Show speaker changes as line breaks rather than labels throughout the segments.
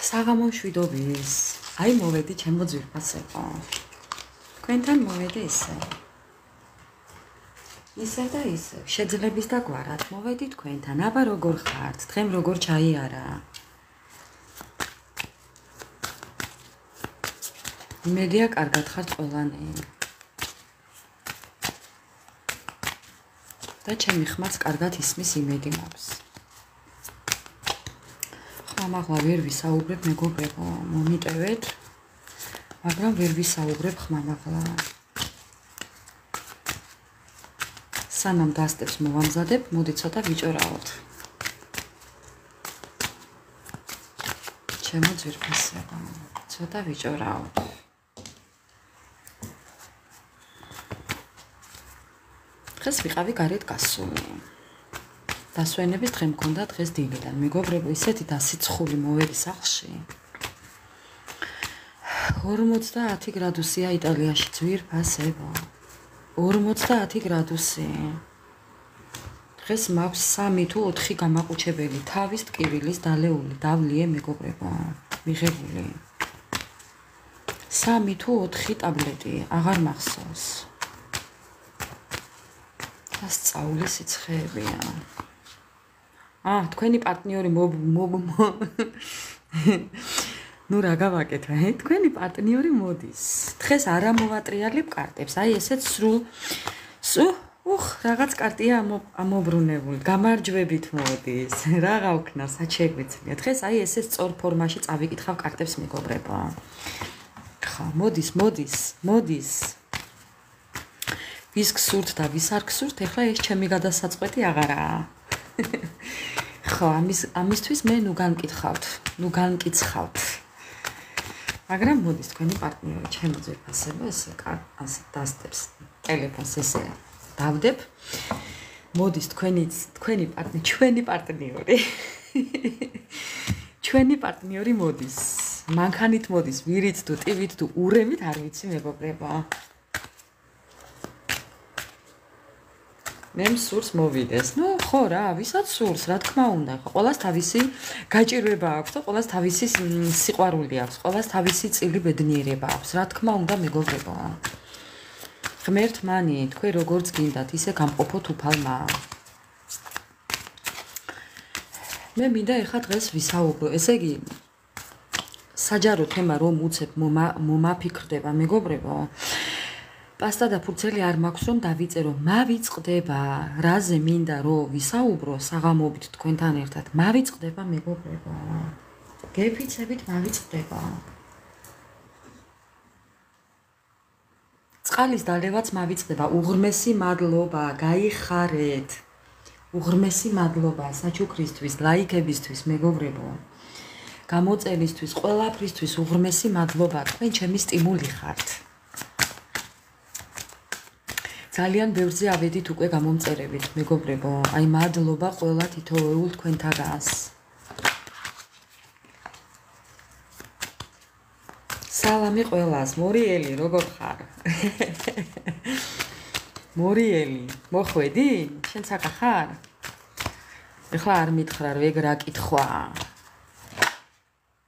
საღამომშვიდობის. აი მოვედი ჩემო ძვირფასებო. თქვენთან მოვედი ისე და ისე. შეძლების და გვარად მოვედი თქვენთან. აბა როგორ ხართ? დღემ როგორ ჩაიარა? იმედია კარგად ხართ ყველანი. და ჩემი ხმაც კარგად ისმის იმედი მაქვს. ხმამაღლა ვერ ვისაუბრებ მეგობრებო, მომიტევეთ, მაგრამ ვერ ვისაუბრებ ხმამაღლა. სანამ დასტებს მოვამზადებ, მოდი ცოტა ვიჭორავოთ. ჩემო ძვირფასებო, ცოტა ვიჭორავოთ. დღეს ვიყავი გარეთ გასული. დასვენების დღე მქონდა დღეს დილიდან. მეგობრებო, ისეთი დასიცხული მოვედი სახლში. 50 გრადუსია იტალიაში ძვირფასებო. 50 გრადუსი. დღეს მაქვს 3 თუ 4 გამაყუჩებელი თავის ტკივილის დალეული დავლიე მეგობრებო. მიღებული. 3 თუ 4 ტაბლეტი, აღარ მახსოვს. და სწავლის სიცხეებია. თქვენი პარტნიორი ნუ რა გავაკეთე, თქვენი პარტნიორი მოდის. დღეს არ ამოვატრიალებ კარტებს. აი ესეც სრულ რაღაც კარტია ამობრუნებული. გამარჯვებით მოდის. რა გავქნა, საჩეგვიცია. დღეს აი ესე სწორ ფორმაში წავიკითხავ კარტებს მეგობრებო. ხა, მოდის. ვის გსურთ და ვის არ გსურთ, ეხლა ეს ჩემი გადასაწყვეტი აღარაა. ხო, ამისთვის მე ნუ განკიცხავთ. მაგრამ მოდის თქვენი პარტნიორი, ჩემო ძვირფასებო, ესე დასტებს ტელეფონს ესე დავდებ. მოდის ჩვენი პარტნიორი. ჩვენი პარტნიორი მოდის. მანქანით მოდის, ვირით თუ ტივით თუ ურემით, არ ვიცი მეგობრებო. მე მსურს მოვიდეს. ხო რა, ვისაც სურს, რა თქმა უნდა. ყველას თავისი გაჭირვება აქვს და ყველას თავისი სიყვარული აქვს, ყველას თავისი წილი ბედნიერება აქვს. რა თქმა უნდა მეგობრებო. ღმერთ მანი, თქვენ როგორც გინდათ, ისე გამყოფოთ უფალმა. მე მინდა ეხლა დღეს ვისაუბრო. ესე იგი, საჯარო თემა რომ უცებ მომაფიქრდება მეგობრებო. პასტა და ფურცელი არ მაქვს რომ დავიწერო, მავიწყდება, რაზე მინდა რომ ვისაუბრო საღამობით თქვენთან ერთად. მავიწყდება მეგობრებო. გეფიცებით მავიწყდება. წყალის დალევაც მავიწყდება. უღრმესი მადლობა, გაიხარეთ. უღრმესი მადლობა საჩუქრისთვის, ლაიქებისთვის მეგობრებო. გამოწერისთვის, ყველაფრისთვის უღრმესი მადლობა. თქვენ ჩემი სტიმული ხართ. ძალიან ბევრზე ავედით უკვე გამომწერებით მეგობრებო. აი მადლობა ყველა თითოეულ თქვენთაგანს. სალამი ყველას. მორიელი როგორ ხარ? მორიელი, მოხვედი? შენ საკა ხარ? ეხლა არ მითხრა ეგ რა კითხვა.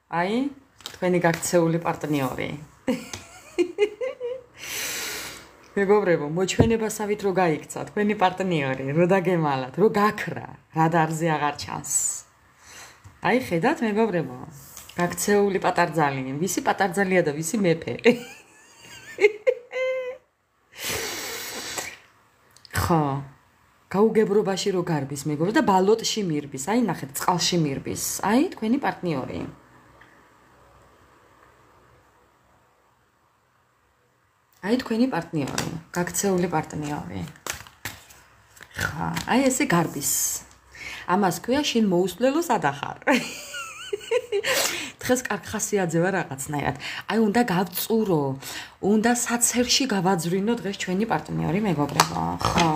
აი, თქვენი გაქცეული პარტნიორი. მეგობრებო, მოჩვენებასავით რო გაიქცა თქვენი პარტნიორი, რო დაგემალათ, რო გაქრა, რადარზე აღარ ჩანს. აი, ხედავთ მეგობრებო, გაქცეული პატარძალი, ვისი პატარძალია და ვისი მეფე. ხო, გაუგებრობაში რო გარბის მეგობრებო და ბალოტში მირბის, აი ნახეთ, წყალში მირბის. აი, თქვენი პარტნიორი. აი თქვენი პარტნიორი, გაქცეული პარტნიორი. ხა, აი ესე გარბის. ამას ქვია შენ მოუსვლელო სადახარ. დღეს კარგ ხასიათზე ვარ რაღაცნაირად. აი უნდა გავწურო, უნდა საცერში გავაძვრინო დღეს ჩვენი პარტნიორი მეგობრებო. ხო.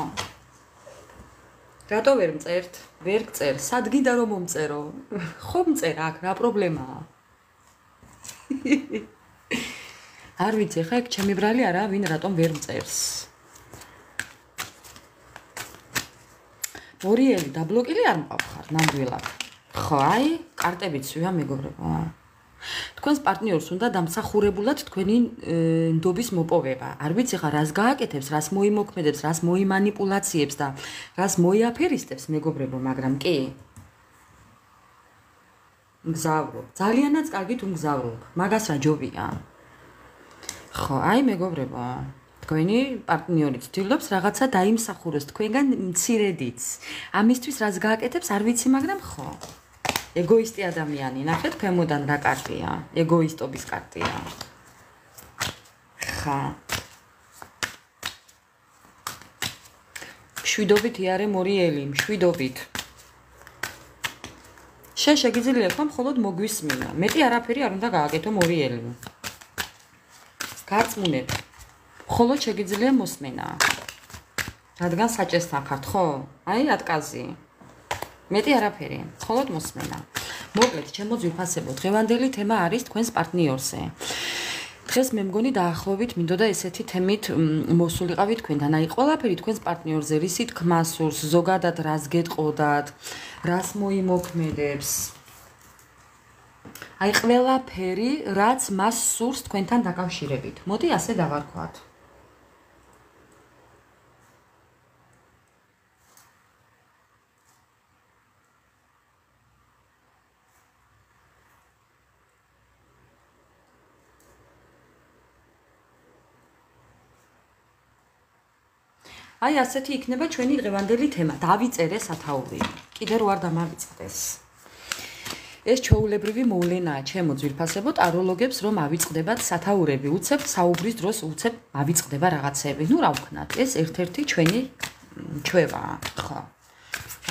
რატო ვერ მწერთ? ვერ გწერ, სადგინდა რომ მომწერო. ხო მწერ აქ, რა პრობლემაა? არ ვიცი, ხა ეგ ჩემი ბრალი არა, ვინ რატომ ვერ მწერს. მორიელი დაბლოკილი არ მყავ ხარ, ნამდვილად. ხო, აი, კარტებიც ვია მეგობრებო. თქვენს პარტნიორს უნდა დამსახურებულად თქვენი ნდობის მოპოვება. არ ვიცი ხა რას გააკეთებს, რას მოიმოქმედებს, რას მოიმანიპულაციებს და რას მოიაფერისტებს მეგობრებო, მაგრამ კი მგზავრობ. ძალიანაც კარგით უმგზავრობ. მაგას რა ჯობია? ხო, აი მეგობრებო, თქვენი პარტნიორი ცდილობს რაღაცა დაიმსახუროს თქვენგან მცირედიც. ამისთვის რას გააკეთებს, არ ვიცი, მაგრამ ხო. ეგოისტი ადამიანი, ნახეთ, ქვემოდან რა კარტია? ეგოისტობის კარტია. ხა. მშვიდობით იარე მორიელი, მშვიდობით. შენ შეგიძლია თქვა მხოლოდ მოგვისმინა. მეტი არაფერი არ უნდა გააკეთო მორიელი. გაწმუნებ. მხოლოდ შეგიძლია მოსმენა. რადგან საჭესთან ხართ, ხო? აი, ატკაზი. მეტი არაფერი, მხოლოდ მოსმენა. მოკლედ, ჩემო ძვირფასებო, დღევანდელი თემა არის თქვენს პარტნიორზე. დღეს მე მგონი დაახლოებით მინდოდა ესეთი თემით მოსულიყავი თქვენთან. აი, ყველაფერი თქვენს პარტნიორზე რისი თქმა სურს, ზოგადად რას გეტყოდათ, რას მოიმოქმედებს. აი, ყველაფერი, რაც მას სურს თქვენთან დაკავშირებით. მოდი ასე დავარქვათ. აი, ასეთი იქნება ჩვენი დღევანდელი თემა. დავიწერე სათაური. კიდე რო არ დამავიწყდეს. ეს ჩვეულებრივი მოვლენაა, ჩემო ძვირფასებო, ტაროლოგებს რომ ავიწყდებათ სათაურები, უცებ საუბრის დროს უცებ ავიწყდება რაღაცები. ნუ რა ვქნათ, ეს ერთ-ერთი ჩვენი ჩვევაა, ხო.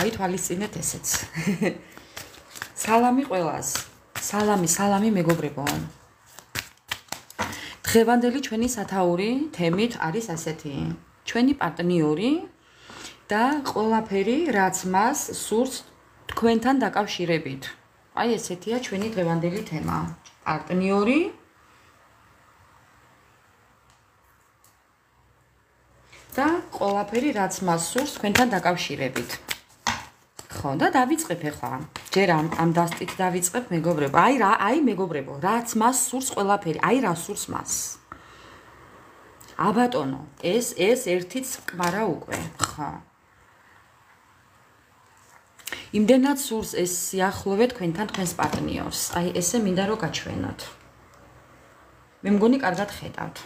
აი, თვალისწინეთ ესეც. სალამი ყველას. სალამი მეგობრებო. დღევანდელი ჩვენი სათაური თემით არის ასეთი. ჩვენი პარტნიორი და ყველაფერი, რაც მას სურს თქვენთან დაკავშირებით. აი, ესეთია ჩვენი დღევანდელი თემა. პარტნიორი და ყველაფერი, რაც მას სურს თქვენთან დაკავშირებით. ხო, და დავიწყებ ახლა. ჯერ ამ დასტით დავიწყებ, მეგობრებო. აი, მეგობრებო, რაც მას სურს ყველაფერი, აი რა სურს მას. აბატონო, ეს ერთიც კმარა უკვე, ხო. იმდენად სურს ეს სიახლოვე თქვენთან თქვენს პარტნიორს. აი, ესე მინდა რომ გაჩვენოთ. მე მგონი კარგად ხედავთ.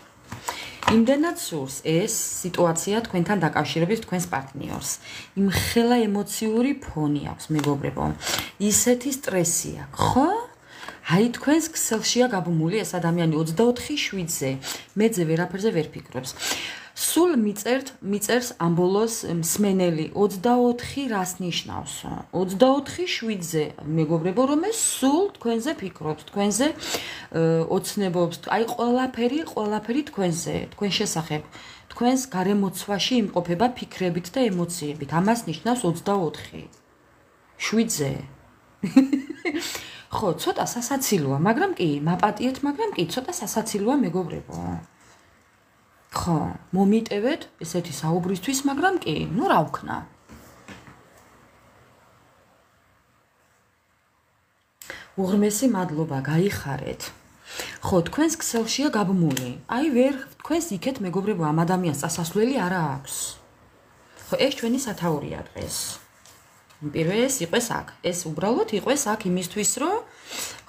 იმდენად სურს ეს სიტუაცია თქვენთან დაკავშირებით თქვენს პარტნიორს. იმ ხელა ემოციური ფონი აქვს, მეგობრებო. ისეთი სტრესი აქვს, ხო? აი, თქვენს ქსელშია გაბმული ეს ადამიანი 24/7-ზე. მეძე ვერაფერზე ვერ ფიქრობს. სულ მიწერს ამბოლოს მსმენელი 24 რას ნიშნავს? 24/7-ზე, მეგობრებო, რომ ეს სულ თქვენზე ფიქრობს, თქვენზე ოცნებობს. აი, ყველაფერი თქვენზე, თქვენ შესახებ. თქვენს გარემოცვაში იმყოფება ფიქრებით და ემოციებით. ამას ნიშნავს 24/7-ზე. ხო, ცოტა სასაცილოა, მაგრამ კი, მაპატიეთ, მაგრამ კი, ცოტა სასაცილოა, მეგობრებო. ხო, მომიტევეთ ესეთი საუბრისთვის, მაგრამ კი, ნუ რა ვქნა. უღრმესი მადლობა, გაიხარეთ. ხო, თქვენს ქსელშია გაბმული. აი, თქვენს იქეთ, მეგობრებო, ამ ადამიანს წასასვლელი არა აქვს. ხო, ეს ჩვენი სათაურია დღეს. პირველს იყოს აქ. ეს უბრალოდ იყოს აქ იმისთვის, რომ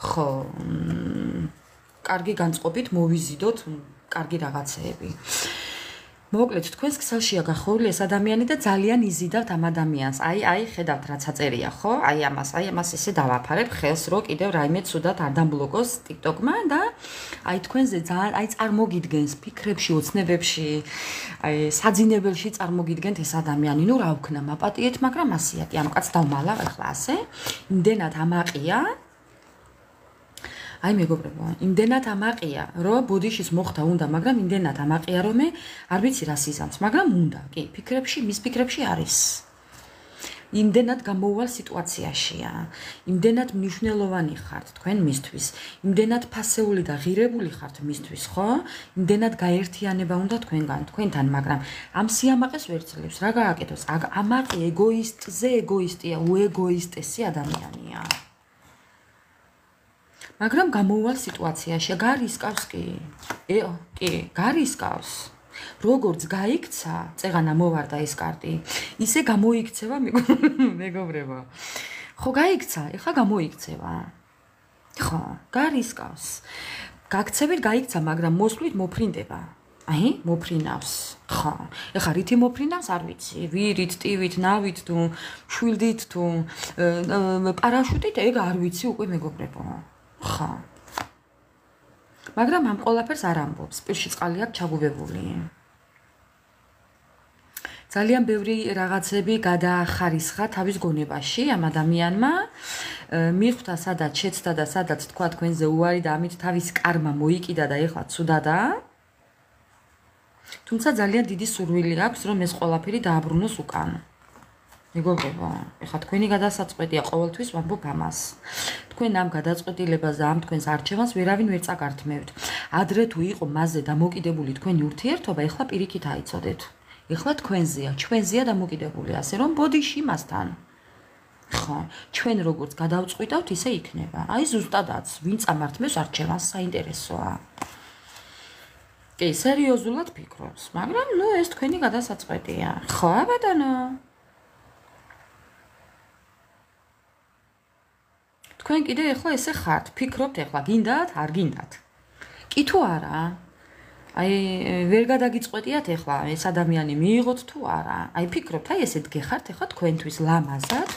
ხო, კარგი განწყობით მოვიზიდოთ კარგი რაღაცეები. მოკლედ, თქვენს ქსელშია გახურული ეს ადამიანი და ძალიან იზიდავთ ამ ადამიანს. აი, ხედავთ რაც აწერია, ხო? აი ამას ესე დავაფარებ ხელს, რომ კიდევ რაიმე ცუდად არ დამბლოკოს TikTok-მა და აი თქვენზე ძალიან აი წარმოგიდგენს ფიქრებში, ოცნებებში, აი საძინებელში წარმოგიდგენთ ეს ადამიანი. ნუ რა ვქნა, მაპატიეთ, მაგრამ ასეა კი ამ კაცს დავმალავ ახლა ასე. იმდენად ამაყია. აი მეგობრებო, იმდენად ამაყია, რომ ბოდიშის მოხდა უნდა, მაგრამ იმდენად ამაყია, რომ მე არ ვიცი რა სიზამს, მაგრამ უნდა, კი, მის ფიქრებში არის. იმდენად გამოუვალ სიტუაციაშია, იმდენად მნიშვნელოვანი ხართ თქვენ მისთვის, იმდენად ფასეული და ღირებული ხართ მისთვის, ხო? იმდენად გაერთიანება უნდა თქვენთან, მაგრამ ამ სიამაყეს ვერ ძლევს, რა გააკეთოს? ამაყი ეგოისტია, უეგოისტესი ადამიანია. მაგრამ გამოუვალ სიტუაციაში გარისკავს კი. კი, გარისკავს. როგორც გაიქცა, წეღანა მოვარდა ეს კარტი, ისე გამოიქცევა მეგობრებო. ხო გაიქცა, ეხლა გამოიქცევა. ხო, გარისკავს. გაქცევით გაიქცა, მაგრამ მოსვლით მოფრინდება. აი, მოფრინავს. ხო, ეხლა რითი მოფრინავს, არ ვიცი. ვირით, ტივით, ნავით თუ შვილდით თუ პარაშუტით, ეგ არ ვიცი უკვე მეგობრებო. ხო. მაგრამ ამ ყველაფერს არ ამბობს, პირში წყალი აქვს ჩაგუბებული. ძალიან ბევრი რაღაცები გადაახარისხა თავის გონებაში ამ ადამიანმა. მიხვდა სადაც შეცდა და სადაც თქვა თქვენზე უარი და ამით თავის კარმა მოიკიდა და ეხლა ცუდადაა. თუმცა ძალიან დიდი სურვილი აქვს, რომ ეს ყველაფერი დააბრუნოს უკან. მეგობრებო, ეხლა თქვენი გადასაწყვეტია ყოველთვის ვამბობ ამას. თქვენ ამ გადაწყვეტილებას და ამ თქვენს არჩევანს ვერავინ ვერ წაგართმევთ. ადრე თუ იყო მასზე დამოკიდებული თქვენი ურთიერთობა, ეხლა პირიქით აიცოდეთ. ეხლა თქვენზეა, ჩვენზეა დამოკიდებული, ასე რომ ბოდიში მასთან. ხო, ჩვენ როგორც გადავწყვიტავთ, ისე იქნება. აი ზუსტადაც, ვინ წამართმევს არჩევანს, საინტერესოა. კი, სერიოზულად ფიქრობს, მაგრამ ნუ ეს თქვენი გადასაწყვეტია. ხო, ბატონო. თქვენ კიდე ეხლა ესე ხართ, ფიქრობთ ეხლა, გინდათ, არ გინდათ. კი თუ არა? აი, ვერ გადაგიწყვეტიათ ეხლა ეს ადამიანი მიიღოთ თუ არა? აი, ფიქრობთ, აი ესეთ გეხართ ეხლა თქვენთვის ლამაზად,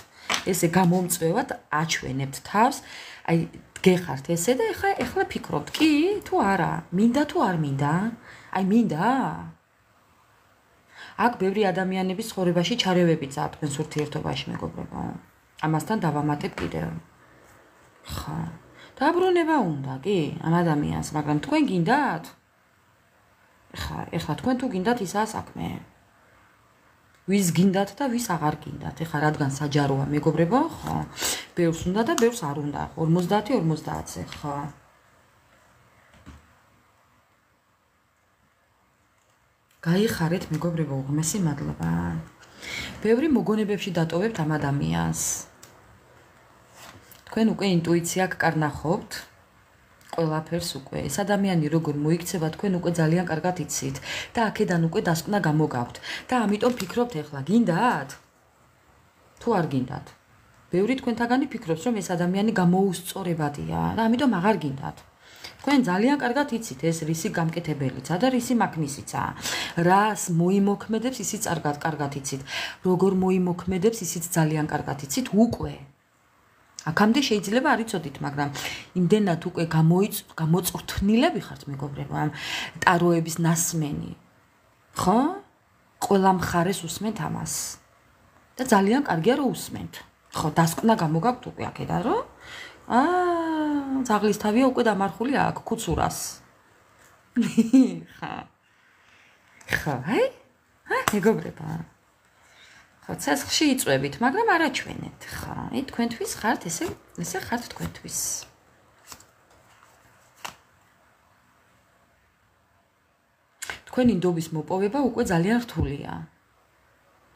ესე გამომწვევად აჩვენებთ თავს, აი გეხართ ესე და ეხლა ფიქრობთ, კი თუ არა? მინდა თუ არ მინდა? აი, მინდა? აქ ბევრი ადამიანების ცხოვრებაში ჩარევებიცაა თქვენს ურთიერთობაში, მეგობრებო. ამასთან დავამატებ კიდევ. ხა, დაბრუნება უნდა, კი, ამ ადამიანს, მაგრამ თქვენ გინდათ? ხა, ეხლა თქვენ თუ გინდათ ისაა საქმე. ვის გინდათ და ვის აღარ გინდათ. ეხლა რადგან საჯაროა, მეგობრებო, ხო? ბევრს უნდა და ბევრს არ უნდა. 50-50-ზე, ხო? გაიხარეთ, მეგობრებო, უღმესი მადლობა. ბევრი მოგონებებში დატოვებთ ამ ადამიანს. თქვენ უკვე ინტუიცია გკარნახობთ ყველაფერს უკვე. ეს ადამიანი როგორ მოიქცევა, თქვენ უკვე ძალიან კარგად იცით და აქედან უკვე დასკვნა გამოგაქვთ და ამიტომ ფიქრობთ ეხლა, გინდათ? თუ არ გინდათ? ბევრი თქვენთაგანი ფიქრობს, რომ ეს ადამიანი გამოუსწორებადია და ამიტომ აღარ გინდათ. თქვენ ძალიან კარგად იცით ეს რისი გამკეთებელიცა და რისი მაქნისიცა. რას მოიმოქმედებს, ისიც კარგად იცით. როგორ მოიმოქმედებს, ისიც ძალიან კარგად იცით უკვე. აქამდე შეიძლება არ იცოდით, მაგრამ იმდენად უკვე გამოწვრთნილები ხართ, მეგობრებო, ამ ტაროების ნასმენი. ხო? ყველა მხარეს უსმენთ ამას. და ძალიან კარგია რომ უსმენთ. ხო, დასკვნა გამოგაქვთ უკვე აქედან, რომ ძაღლის თავია უკვე დამარხული აქ ქუცურას. ხა. ხა, აი? მეგობრებო. ხო, ცეცხლში იწვევით, მაგრამ არ აჩვენეთ, ხა. აი, თქვენთვის ხართ, ესე ხართ თქვენთვის. თქვენი ნდობის მოპოვება უკვე ძალიან რთულია.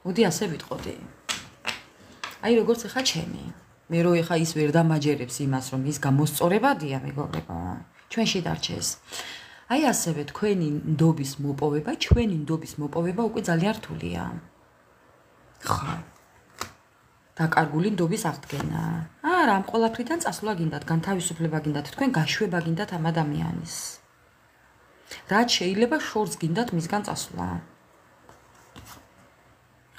მოდი ასე ვიტყოდი. აი, როგორც ახლა ჩემი. მე რო ახლა ის ვერ დამაჯერებს იმას, რომ ის გამოსწორებადია, მეგობრებო. ჩვენში დარჩეს. აი, ასევე თქვენი ნდობის მოპოვება, ჩვენი ნდობის მოპოვება უკვე ძალიან რთულია. ხა. დაკარგული ნდობის აღდგენა. არა, ამ ყველაფრიდან წასვლა გინდათ, განთავისუფლება გინდათ, თქვენ გაშვება გინდათ ამ ადამიანის. რაც შეიძლება შორს გინდათ მისგან წასვლა.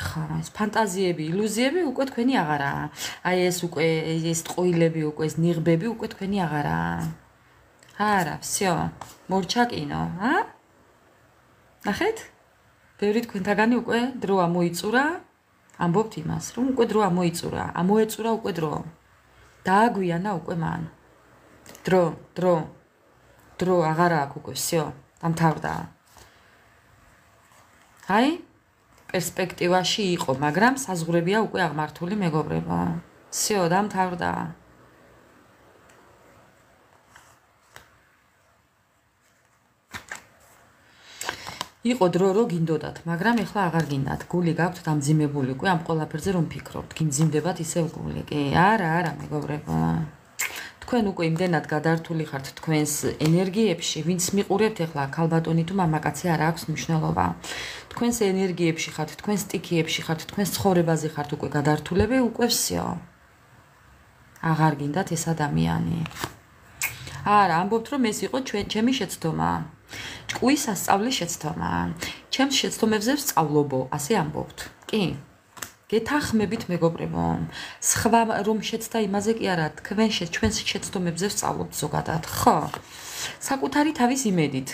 ხა, ეს ფანტაზიები, ილუზიები უკვე თქვენი აღარაა. აი ეს უკვე ეს ტყუილები უკვე ეს ნიღბები უკვე თქვენი აღარაა. არა, всё, მორჩა კინო, ნახეთ? ბევრი თქვენთაგანი უკვე დრო ამოიწურა. ამბობთ იმას, რომ უკვე დრო ამოიწურა, ამოეწურა უკვე დრო. დააგვიანა უკვე მან. დრო აღარ აქვს უკვე, всё, დამთავრდა. აი, პერსპექტივაში იყო, მაგრამ საზღვრებია უკვე აღმართული, მეგობრებო. всё, დამთავრდა. იყო დრო რო გინდოდათ, მაგრამ ეხლა აღარ გინდათ. გული გაქვთ დამძიმებული უკვე ამ ყველაფერზე რომ ფიქრობთ. გიმძიმდებათ ისევ გული. კი, არა, მეგობრებო. თქვენ უკვე იმდენად გადართული ხართ თქვენს ენერგიებში, ვინც მიყურებთ ახლა ქალბატონი თუ მამაკაცი არ აქვს მნიშვნელობა. თქვენს ენერგიებში ხართ, თქვენს სტიქიებში ხართ, თქვენს ცხოვრებაზე ხართ უკვე გადართულები, უკვე всё. აღარ გინდათ ეს ადამიანი. არა, ამბობთ რომ ეს იყო ჩემი შეცდომა. ჭკუის სასწავლის შეცდომა. ჩემს შეცდომებზე ვსწავლობო, ასე ამბობთ. კი. გეთანხმებით მეგობრებო. სხვა რომ შეცდა იმაზე კი არა, ჩვენს შეცდომებზე ვსწავლობთ ზოგადად, ხო? საკუთარი თავის იმედით.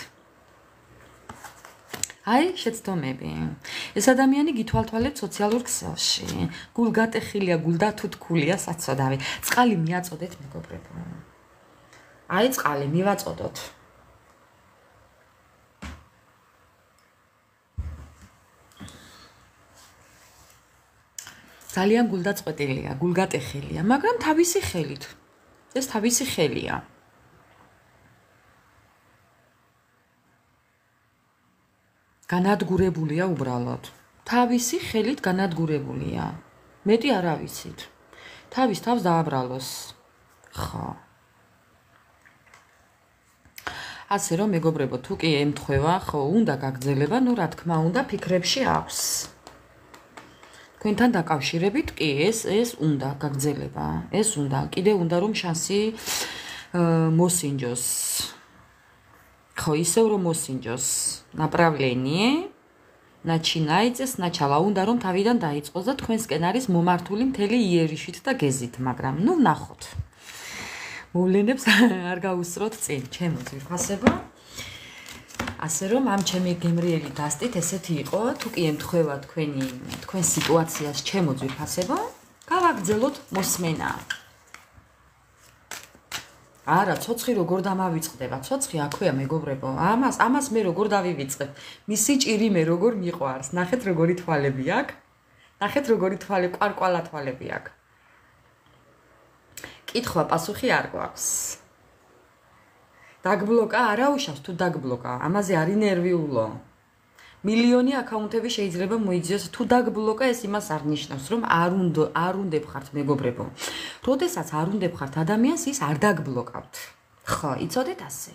აი, შეცდომები. ეს ადამიანი გითვალთვალებთ სოციალურ ქსელში. გულგატეხილია, გულდათუთქულია, საწოდავი. წყალი მიაწოდეთ მეგობრებო. აი, წყალი მივაწოდოთ. ძალიან გულდაწყვეტილია, გულგატეხილია, მაგრამ თავისი ხელით. ეს თავისი ხელია. განადგურებულია უბრალოდ. თავისი ხელით განადგურებულია. მეტი არ ავიცით. თავის თავს დააბრალოს. ხო. ასე რომ მეგობრებო, თუ კი ემთხვევა, ხო, უნდა გაგრძელება, ნუ რა თქმა უნდა, ფიქრებში აქვს. თქვენთან დაკავშირებით კი ეს უნდა გაგრძელება. ეს უნდა, კიდე უნდა რომ შანსი მოსინჯოს. ხო, ისევ რომ მოსინჯოს. направление начинается сначала. უნდა რომ თავიდან დაიწყოს და თქვენსკენ არის მომართული მთელი იერიშით და გეზით, მაგრამ ნუ ვნახოთ. მოვლენებს არ გაუსწროთ წინ, ჩემო ძვირფასებო. ასე რომ ამ ჩემი გემრიელი დასტით ესეთი იყო, თუ კი ემთხვევა თქვენ სიტუაციას ჩემო ძვირფასებო, გავაგრძელოთ მოსმენა. არა, ცოცხი როგორ დამავიწყდება, ცოცხი აქვეა მეგობრებო. ამას მე როგორ დავივიწყებ? მისი ჭირი მე როგორ მიყვარს? ნახეთ როგორი თვალები აქვს? ნახეთ როგორი კვარკვალა თვალები აქვს? კითხვა პასუხი არ გვაქვს. დაგბლოკა არა უშავს თუ დაგბლოკა, ამაზე არ ინერვიულო. მილიონი აკაუნტები შეიძლება მოიძიოს, თუ დაგბლოკა ეს იმას არ ნიშნავს, რომ არ უნდებ ხართ მეგობრებო. როდესაც არ უნდებ ხართ ადამიანს, ის არ დაგბლოკავთ. ხო, იცოდეთ ასე.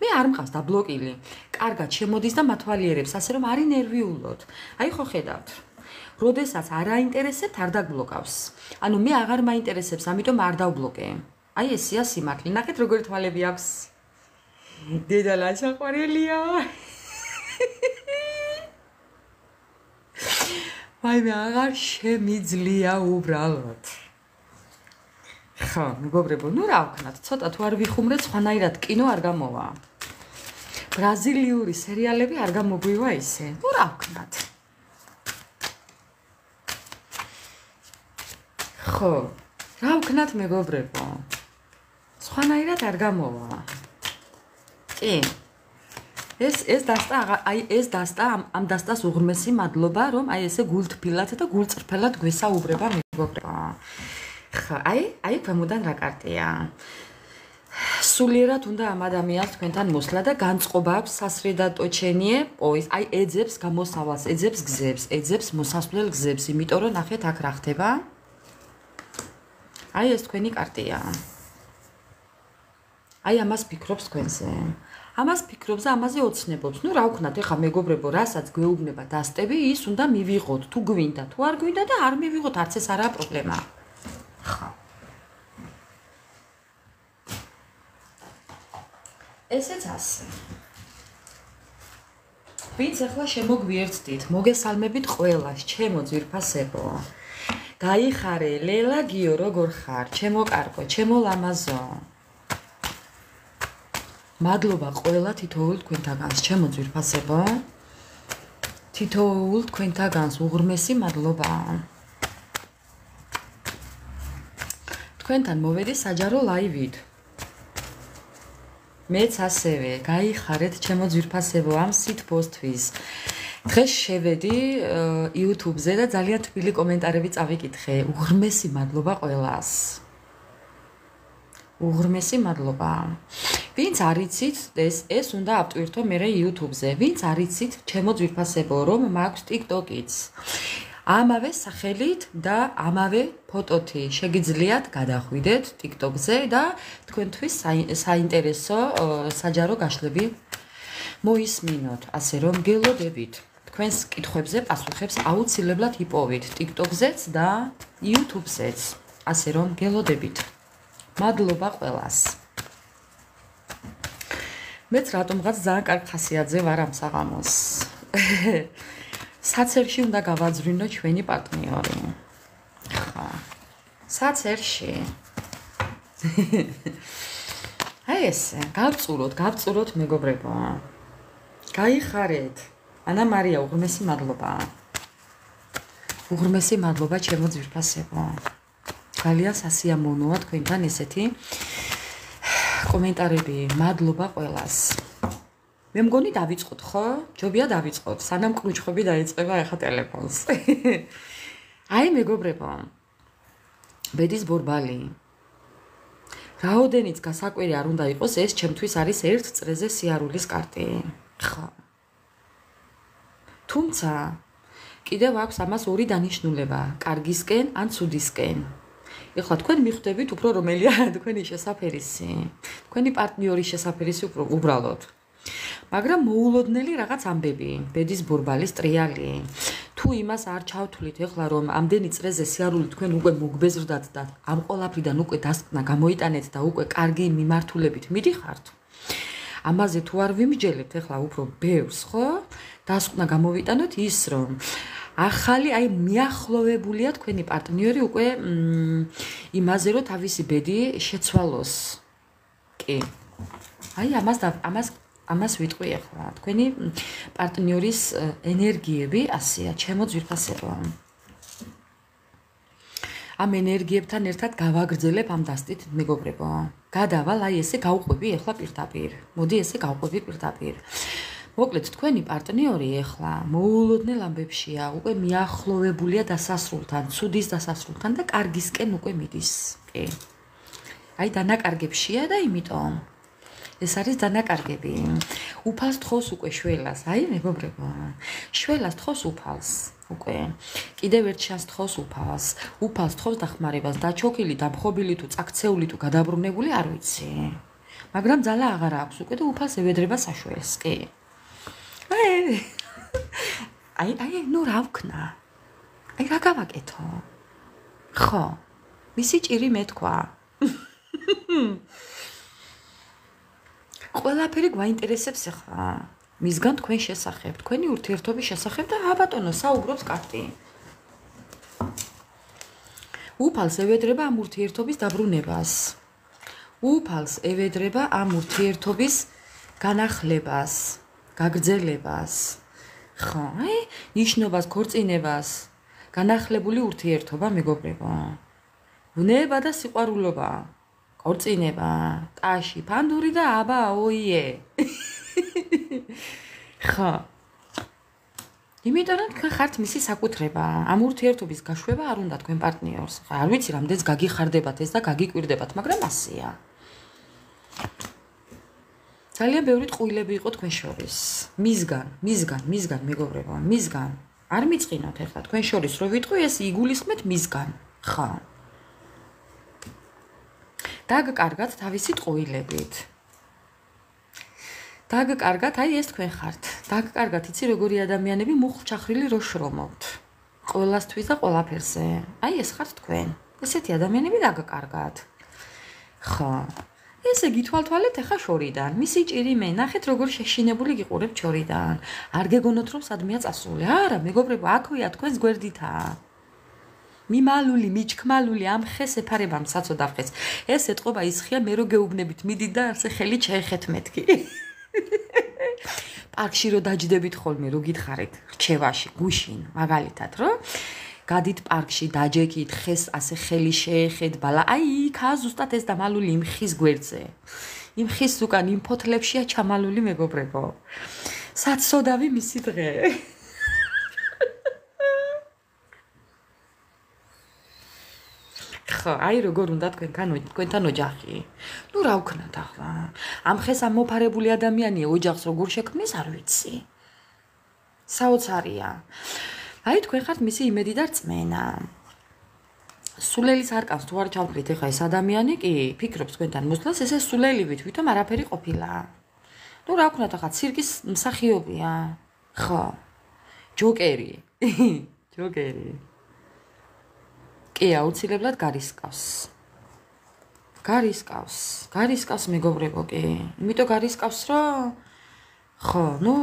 მე არ მყავს დაბლოკილი. კარგად შემოდის და მათვალიერებს, ასე რომ არ ინერვიულოთ. აი ხო ხედავთ. როდესაც არ აინტერესებთ, არ დაგბლოკავს. ანუ მე აღარ მაინტერესებს, ამიტომ არ დავბლოკე. აი ესეა სიმართლე. ნახეთ როგორი თვალები აქვს. დედალა საყვარელია. მე აღარ შემიძლია უბრალოდ. ხო, მეგობრებო, ნუ რა ვქნათ, ცოტა თუ არ ვიხუმრეთ, სხვანაირად კინო არ გამოვა. ბრაზილიური სერიალები არ გამოგვივა ისე. ნუ რა ვქნათ. ხო, რა ვქნათ მეგობრებო? სხვანაირად არ გამოვა. კი. ეს დასტა ამ დასტას უღრმესი მადლობა, რომ აი ესე გულთბილად და გულწრფელად გვესაუბრება მეგობრებო. ხა, აი ქვემოდან რა კარტია. სულიერად უნდა ამ ადამიანს თქვენთან მოსვლა და განწყობა აქვს სასრედატოჩენიე პოის. აი ეძებს გამოსავალს, ეძებს გზებს, ეძებს მოსასვლელ გზებს, იმიტომ რომ ნახეთ აქ რა ხდება. აი ეს თქვენი კარტია. აი ამას ფიქრობს თქვენზე. ამას ფიქრობს და ამაზე ოცნებობს. ნუ რა ვქნათ, ეხა მეგობრებო, რასაც გვეუბნება დასტები, ის უნდა მივიღოთ, თუ გვინდა, თუ არ გვინდა და არ მივიღოთ, არც ეს არაა პრობლემა. ხა. ესეც ასე. ვინც ახლა შემოგვიერთდით, მოგესალმებით ყველას, ჩემო ძვირფასებო. გაიხარე, ლელა გიო, როგორ ხარ? ჩემო კარგო, ჩემო ლამაზო. მადლობა ყველა თითოეულ თქვენთაგანს, ჩემო ძვირფასებო. თითოეულ თქვენთაგანს უღრმესი მადლობა. თქვენთან მოვედი საჯარო ლაივით. მეც ასევე, გაიხარეთ ჩემო ძვირფასებო ამ სიტპოსტვის. დღეს შევედი YouTube-ზე და ძალიან თბილი კომენტარები წავიკითხე. უღრმესი მადლობა ყველას. უღრმესი მადლობა. ვინც არ იცით, ეს უნდა ავტვირთო მერე YouTube-ზე. ვინც არ იცით, ჩემო ძვირფასებო, რომ მაქვს TikTok-იც. ამავე სახელით და ამავე ფოტოთი შეგიძლიათ გადახვიდეთ TikTok-ზე და თქვენთვის საინტერესო საჯარო გაშლები მოისმინოთ, ასე რომ გელოდებით. თქვენს კითხვებზე პასუხებს აუცილებლად იპოვით TikTok-ზეც და YouTube-ზეც, ასე რომ გელოდებით. მადლობა ყველას. მეც რატომღაც ძალიან კარგ ხასიათზე ვარ ამ საღამოს. საცერში უნდა გავაძვრინო ჩვენი პარტნიორი. ხა. საცერში. აი ესე, გავწუროთ მეგობრებო. გაიხარეთ. ანა მარია, უღრმესი მადლობა. უღრმესი მადლობა ჩემო ძვირფასებო. ძალიან სასიამოვნოა თქვენთან ესეთი კომენტარები. მადლობა ყველას. მე მგონი დავიწყოთ, ხო? ჯობია დავიწყოთ. სანამ კრუჩხები დაიწყება ახლა ტელეფონს. აი მეგობრებო. ბედის ბორბალი. რაოდენიც გასაკვირი არ უნდა იყოს, ეს ჩემთვის არის ერთ წრეზე სიარულის კარტი. ხო. თუმცა კიდევ აქვს ამას ორი დანიშნულება, კარგისკენ ან ცუდისკენ. ეხლა თქვენ მიხვდებით უფრო რომელია თქვენი შესაფერისი. თქვენი პარტნიორის შესაფერისი უბრალოდ. მაგრამ მოულოდნელი რაღაც ამბები, ბედის ბორბალის ტრიალი. თუ იმას არ ჩავთვლით ეხლა რომ ამდენი წრეზე სიარული თქვენ უკვე მოგბეზრდათ და ამ ყოლაფრიდან უკვე დასკვნა გამოიტანეთ და უკვე კარგი მიმართულებით მიდიხართ. ამაზე თუ არ ვიმსჯელებთ ეხლა უფრო ბევრს, ხო? დასკვნა გამოვიტანოთ ის რომ ახალი აი მიახლოვებულია თქვენი პარტნიორი უკვე იმაზე რომ თავისი ბედი შეცვალოს. კი. აი ამას ვიტყვი ახლა. თქვენი პარტნიორის ენერგიები ასეა, ჩემო ძვირფასებო. ამ ენერგიებთან ერთად გავაგრძელებ ამ დასტით მეგობრებო. გადავალ აი ესე გავყვები ახლა პირდაპირ. მოდი ესე გავყვები პირდაპირ. მოკლედ თქვენი პარტნიორი ახლა მოულოდნელ ამბებშია, უკვე მიახლოვებულია დასასრულთან, ცუდის დასასრულთან და კარგისკენ უკვე მიდის. კი. აი დანაკარგებშია და იმიტომ ეს არის დანაკარგები. უფალს თხოს უკვე შველას, აი მეგობრებო. შველას თხოს უფალს უკვე. კიდევ ერთ შანსს თხოს უფალს. უფალს თხოს დახმარებას, დაჩოქილი, დამხობილი თუ წაქცეული თუ გადაბრუნებული არ ვიცი. მაგრამ ძალა აღარ აქვს უკვე და უფალს ევედრება საშველს, კი. აი, ნუ რა ვქნა? აი რა გავაკეთო? ხო. მისი ჭირი მე თქვა. ყველაფერი გვაინტერესებს ახლა. მისგან თქვენ შესახებ, თქვენი ურთიერთობის შესახებ და აბატონო საუბრობს კარტი. უფალს ევედრება ამ ურთიერთობის დაბრუნებას. უფალს ევედრება ამ ურთიერთობის განახლებას, გაგრძელებას. ხო, აი, ნიშნობას, ქორწინებას, განახლებული ურთიერთობა მეგობრებო. ბუნება და სიყვარულობა. ქორწინება, ტაში, ფანდური და აბა ოიე. ხო. იმიტომ რომ თქვენ ხართ მისი საკუთრება. ამ ურთიერთობის გაშვება არ უნდა თქვენ პარტნიორს. არ ვიცი რამდენს გაგიხარდებათ ეს და გაგიკვირდებათ, მაგრამ ასეა. ძალიან ბევრი ტყუილები იყო თქვენ შორის. მისგან მეგობრებო, მისგან. არ მიწყინოთ ახლა თქვენ შორის რო ვიტყვი ეს იგულისხმეთ მისგან. ხო. დაგკარგათ თავისი ტყუილებით. დაგკარგათ, აი ეს თქვენ ხართ. დაგკარგათ, იცი როგორი ადამიანები მუხლჩახრილი რო შრომობთ. ყველასთვის და ყველაფერზე. აი ეს ხართ თქვენ. ესეთი ადამიანები დაგკარგათ. ხო. ესე გითვალთვალეთ ახლა შორიდან. მისი ჭირი მე, ნახეთ როგორ შეშინებული გიყურებთ შორიდან. არ გეგონოთ რომ სადმეა წასული. არა, მეგობრებო, აქვეა თქვენს გვერდითაა. მიმალული, მიჩქმალული ამ ხეს ეფარებამ საწოდა ხეს. ეს ეთყობა ისხია მე რო გეუბნებით მიდით და ასე ხელი ჩაეხეთ მეთქი. პარკში რო დაჯდებით ხოლმე რო გითხარით რჩევაში, გუშინ, მაგალითად, რო გადით პარკში დაჯექით ხეს ასე ხელი შეეხეთ ბალა. აი იქა ზუსტად ეს დამალული იმ ხის გვერდზე. იმ ხის უკან იმ ფოთლებშია ჩამალული მეგობრებო. საცოდავი მისი დღე. ხო, აი როგორ უნდა თქვენთან ოჯახი. ნუ რა ვქნათ ახლა? ამ ხეს ამოფარებული ადამიანია ოჯახს როგორ შექმნის არ ვიცი. საოცარია. აი თქვენ ხართ მისი იმედი და რწმენა. სულელის არკანს თუ არ ჩავთვლით ეხა ეს ადამიანი კი ფიქრობს თქვენთან მოსვლას, ესე სულელივით ვითომ არაფერი ყოფილა. ნუ რა ვქნათ ახლა ცირკის მსახიობია. ხო. ჯოკერი. ჯოკერი. კი აუცილებლად გარისკავს. გარისკავს მეგობრებო კი. იმიტომ გარისკავს რომ ხო, ნუ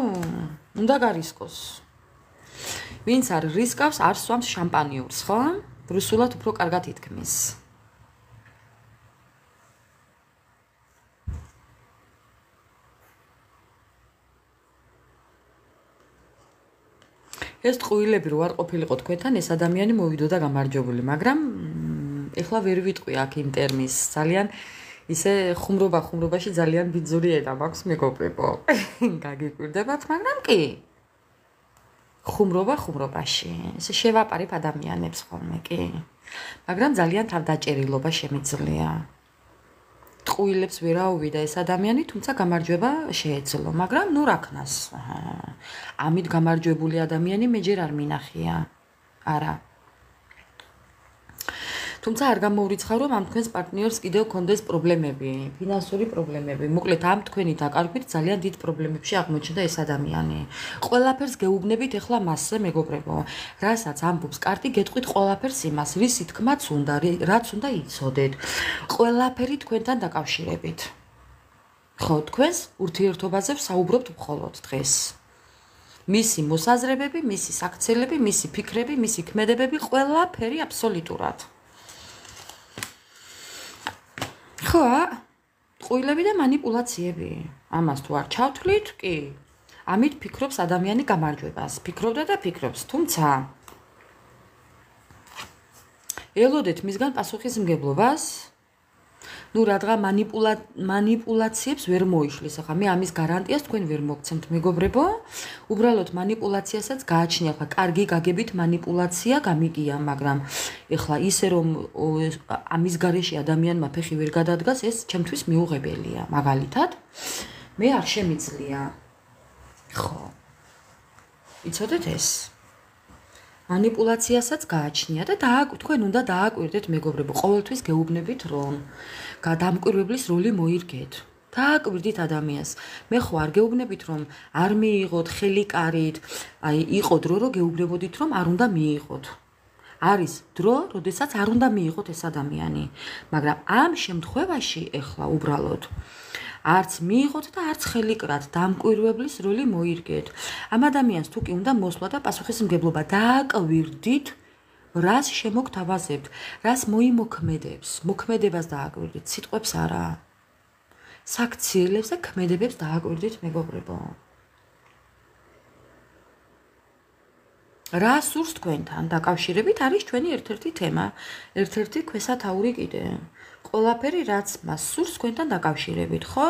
უნდა გარისკოს. ვინც არ რისკავს, არ სვამს შამპანიურს, ხო? რუსულად უფრო კარგად ითქმის. ეს ტყუილები რო არ ყოფილიყო თქვენთან, ეს ადამიანი მოვიდოდა გამარჯვებული, მაგრამ ეხლა ვერ ვიტყვი აქ იმ ტერმინს. ძალიან ისე ხუმრობაში ძალიან ბიძური ენა მაქვს მეგობრებო. გაგიკვირდებათ, მაგრამ კი. ხუმრობაში. ესე შევაპარებ ადამიანებს ხოლმე, კი. მაგრამ ძალიან თავდაჭერილობა შემიძლია. ტყუილებს ვერ აუვიდა ეს ადამიანი, თუმცა გამარჯვება შეეძლო, მაგრამ ნუ რა ქნას. ამით გამარჯვებული ადამიანი მე ჯერ არ მინახია. არა. თუმცა არ გამოურიცხავ რომ ამ თქვენს პარტნიორს კიდევ კონდეს პრობლემები, ფინანსური პრობლემები. მოკლედ ამ თქვენი დაკარგვით ძალიან დიდ პრობლემებში აღმოჩნდა ეს ადამიანი. ყველაფერს გეუბნებით ეხლა მასზე მეგობრებო. რასაც ამბობს კარტი, გეტყვით ყველაფერს იმას, რისი თქმაც უნდა, რაც უნდა იცოდეთ. ყველაფერი თქვენთან დაკავშირებით. ხო, თქვენს ურთიერთობაზე ვსაუბრობთ მხოლოდ დღეს. მისი მოსაზრებები, მისი საქციელები, მისი ფიქრები, მისი ქმედებები, ყველაფერი აბსოლუტურად. ხო, ტყუილები და манипуляციები. ამას თუ არ ჩავთვლით, კი. ამით ფიქრობს ადამიანი გამარჯვებას. ფიქრობდა და ფიქრობს, თუმცა ელოდეთ მისგან პასუხისმგებლობას. ნუ რადგა манипуляციებს ვერ მოიშლის. ახლა მე ამის გარანტიას თქვენ ვერ მოგცემთ, მეგობრებო. უბრალოდ манипуляციასაც გააჩნია, ახლა კარგი გაგებით манипуляცია გამიგია, მაგრამ ეხლა ისე რომ ამის გარეშე ადამიანმა ფეხი ვერ გადადგას, ეს ჩემთვის მიუღებელია. მაგალითად, მე არ შემიძლია. ხო. იცოდეთ ეს? манипуляციასაც გააჩნია და თქვენ უნდა დააკვირდეთ მეგობრებო, ყოველთვის გეუბნებით რომ გადამკვირვებლის როლი მოირგეთ. დააკვირდით ადამიანს. მე ხო არ გეუბნებით რომ არ მიიღოთ ხელიკარით, აი იყო დრო რომ გეუბნებოდით რომ არ უნდა მიიღოთ. არის დრო, როდესაც არ უნდა მიიღოთ ეს ადამიანი. მაგრამ ამ შემთხვევაში ეხლა უბრალოდ არც მიიღოთ და არც ხელიკრად დამკვირვებლის როლი მოირგეთ. ამ ადამიანს თუ კი უნდა მოსვლა და პასუხისმგებლობა დააკვირდით, რას შემოგთავაზებთ, რას მოიმოქმედებს, მოქმედებას დააკვირდით, სიტყვებს არა. საქციელებს და ქმედებებს დააკვირდით, მეგობრებო. რა სურს თქვენთან დაკავშირებით არის ჩვენი ერთ-ერთი თემა, ერთ-ერთი ქვესათაური კიდე. ყველაფერი რაც მას სურს თქვენთან დაკავშირებით, ხო?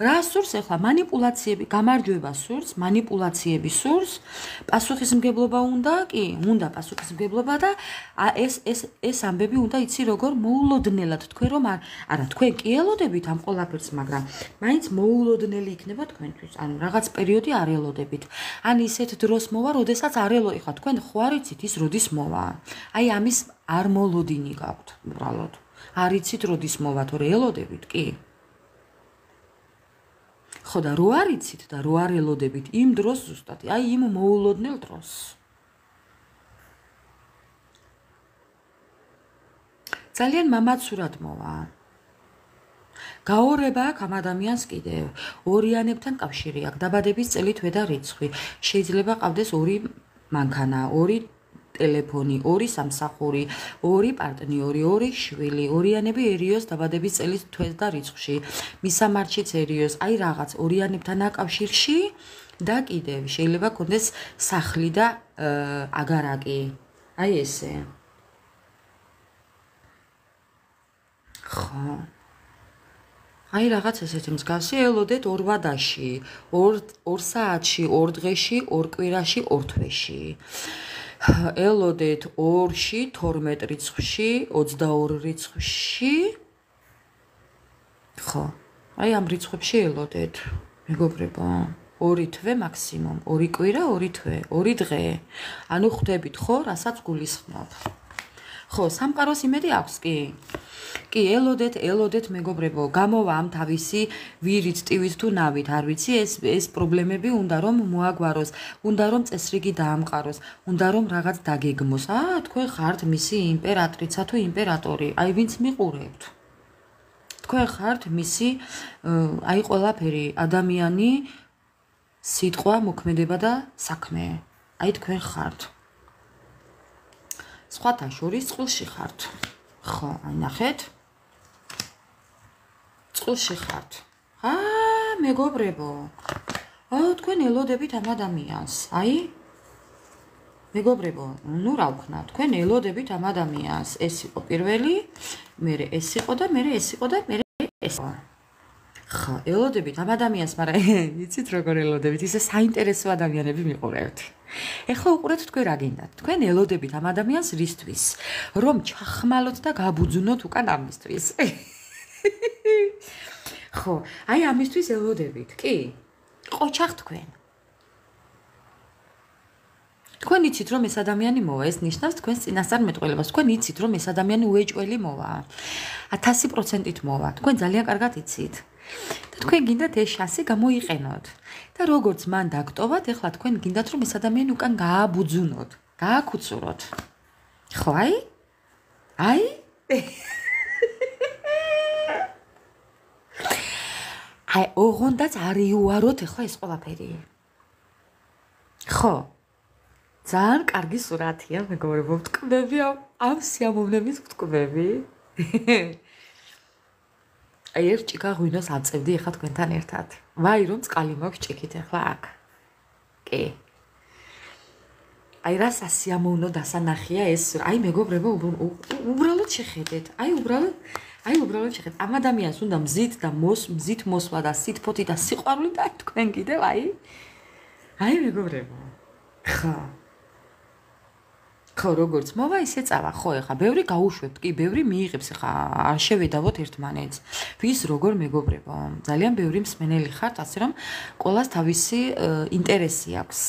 რა სურს ახლა манипуляციები, გამარჯვება სურს, манипуляციები სურს, პასუხისმგებლობა უნდა, კი, უნდა პასუხისმგებლობა და ეს ამბები უნდა იცი როგორ მოულოდნელად თქვენ რომ არა თქვენ კი ელოდებით ამ ყველაფერს, მაგრამ მაინც მოულოდნელი იქნება თქვენთვის. ანუ რაღაც პერიოდი არ ელოდებით. ან ისეთ დროს მოვა, როდესაც არ ეხლა თქვენ ხო არ იცით ის როდის მოვა. აი ამის არ მოლოდინი გაქვთ, უბრალოდ. არ იცით როდის მოვა, თორე ელოდებით, კი. ხო და რო არ იცით და რო არ ელოდებით იმ დროს ზუსტად, აი იმ მოულოდნელ დროს. ძალიან მამაცურად მოვა. გაორება აქ ამ ადამიანს კიდევ. ორიანებთან კავშირი აქვს, დაბადების წელი თვე და რიცხვი. შეიძლება ყავდეს ორი მანქანა, ორი ტელეფონი, ორი სამსახური, ორი პარტნიორი, ორი შვილი, ორიანებიერიოს დაბადების წელის თვეს და რიცხვში, მისამართშიცერიოს, აი რაღაც ორიანებთან აკავშირში და კიდევ შეიძლება კონდეს სახლი და აგარაკი. აი ესე. ხო. აი რაღაც ესეთი მსგავსი ელოდეთ 2 ვადაში, 2 საათში, 2 დღეში, 2 კვირაში, 2 თვეში. ელოდეთ 2-ში, 12 რიცხვში, 22 რიცხვში. ხო. აი ამ რიცხვებში ელოდეთ, მეგობრებო. 2 თვე მაქსიმუმ, 2 კვირა, 2 თვე, 2 დღე. ანუ ხვდებით ხო, რასაც გულისხმობ. ხო, სამყაროს იმედი აქვს კი. კი, ელოდეთ მეგობრებო, გამოვა ამ თავისი ვირით, ტივით თუ ნავით, არ ვიცი, ეს პრობლემები უნდა რომ მოაგვაროს, უნდა რომ წესრიგი დაამყაროს, უნდა რომ რაღაც დაგეგმოს. თქვენ ხართ მისი იმპერატრიცა თუ იმპერატორი, აი ვინც მიყურებთ. თქვენ ხართ მისი აი ყველაფერი, ადამიანი, სიტყვა, მოქმედება და საქმე. აი თქვენ ხართ. სხვათა შორის წყვილში ხართ. ხო, აი ნახეთ. წყვილში ხართ. მეგობრებო. თქვენ ელოდებით ამ ადამიანს. აი მეგობრებო, ნუ რა ვქნა, თქვენ ელოდებით ამ ადამიანს. ეს იყო პირველი, მერე ეს იყო და მერე ეს იყო და მერე ეს. ხო, ელოდებით ამ ადამიანს, მაგრამ იცით როგორ ელოდებით, ისე საინტერესო ადამიანები მიყურებთ. ეხლა უყურეთ თქვენ რა გინდათ. თქვენ ელოდებით ამ ადამიანს რისთვის? რომ ჩახმალოთ და გაბუძუნოთ უკან ამისთვის. ხო, აი ამისთვის ელოდებით, კი? ყოჩახ თქვენ. თქვენ იცით რომ ეს ადამიანი მოვა, ეს ნიშნავს თქვენს წინასწარმეტყველებას. თქვენ იცით რომ ეს ადამიანი უეჭველი მოვა. 1000%-ით მოვა. თქვენ ძალიან კარგად იცით. და თქვენ გინდათ ეს შანსი გამოიყენოთ. და როგორც მან დაგტოვათ, ეხლა თქვენ გინდათ რომ ეს ადამიანი უკან გააბუძუნოთ, გააკუცუროთ. ხო, აი? აი? აი, ოღონდაც არ იუაროთ ეხლა ეს ყველაფერი. ხო. ძალიან კარგი სურათია, მეგობრებო, ვტკბები ამ სიამოვნების ვტკბები. აი ერთ ჭიქა ღვინოს აწევდი ეხლა თქვენთან ერთად. ვაი რომ წყალი მაქვს ჭიქით ეხლა აქ. კი. აი რა სასიამოვნო დასანახია ეს. აი მეგობრებო, უბრალოდ შეხედეთ. აი უბრალოდ შეხედეთ. ამ ადამიანს უნდა მზით და მზით მოსვლა და სითფოთი და სიყვარული და თქვენ კიდევ აი მეგობრებო. ხო. ხო, როგორც მოვა, ისე წავა. ხო, ეხა ბევრი გაუშვებთ, კი, ბევრი მიიღებს, ეხა არ შევედავოთ ერთმანეთს. ვის როგორ მეგობრებო? ძალიან ბევრი მსმენელი ხართ, ასე რომ ყველას თავისი ინტერესი აქვს.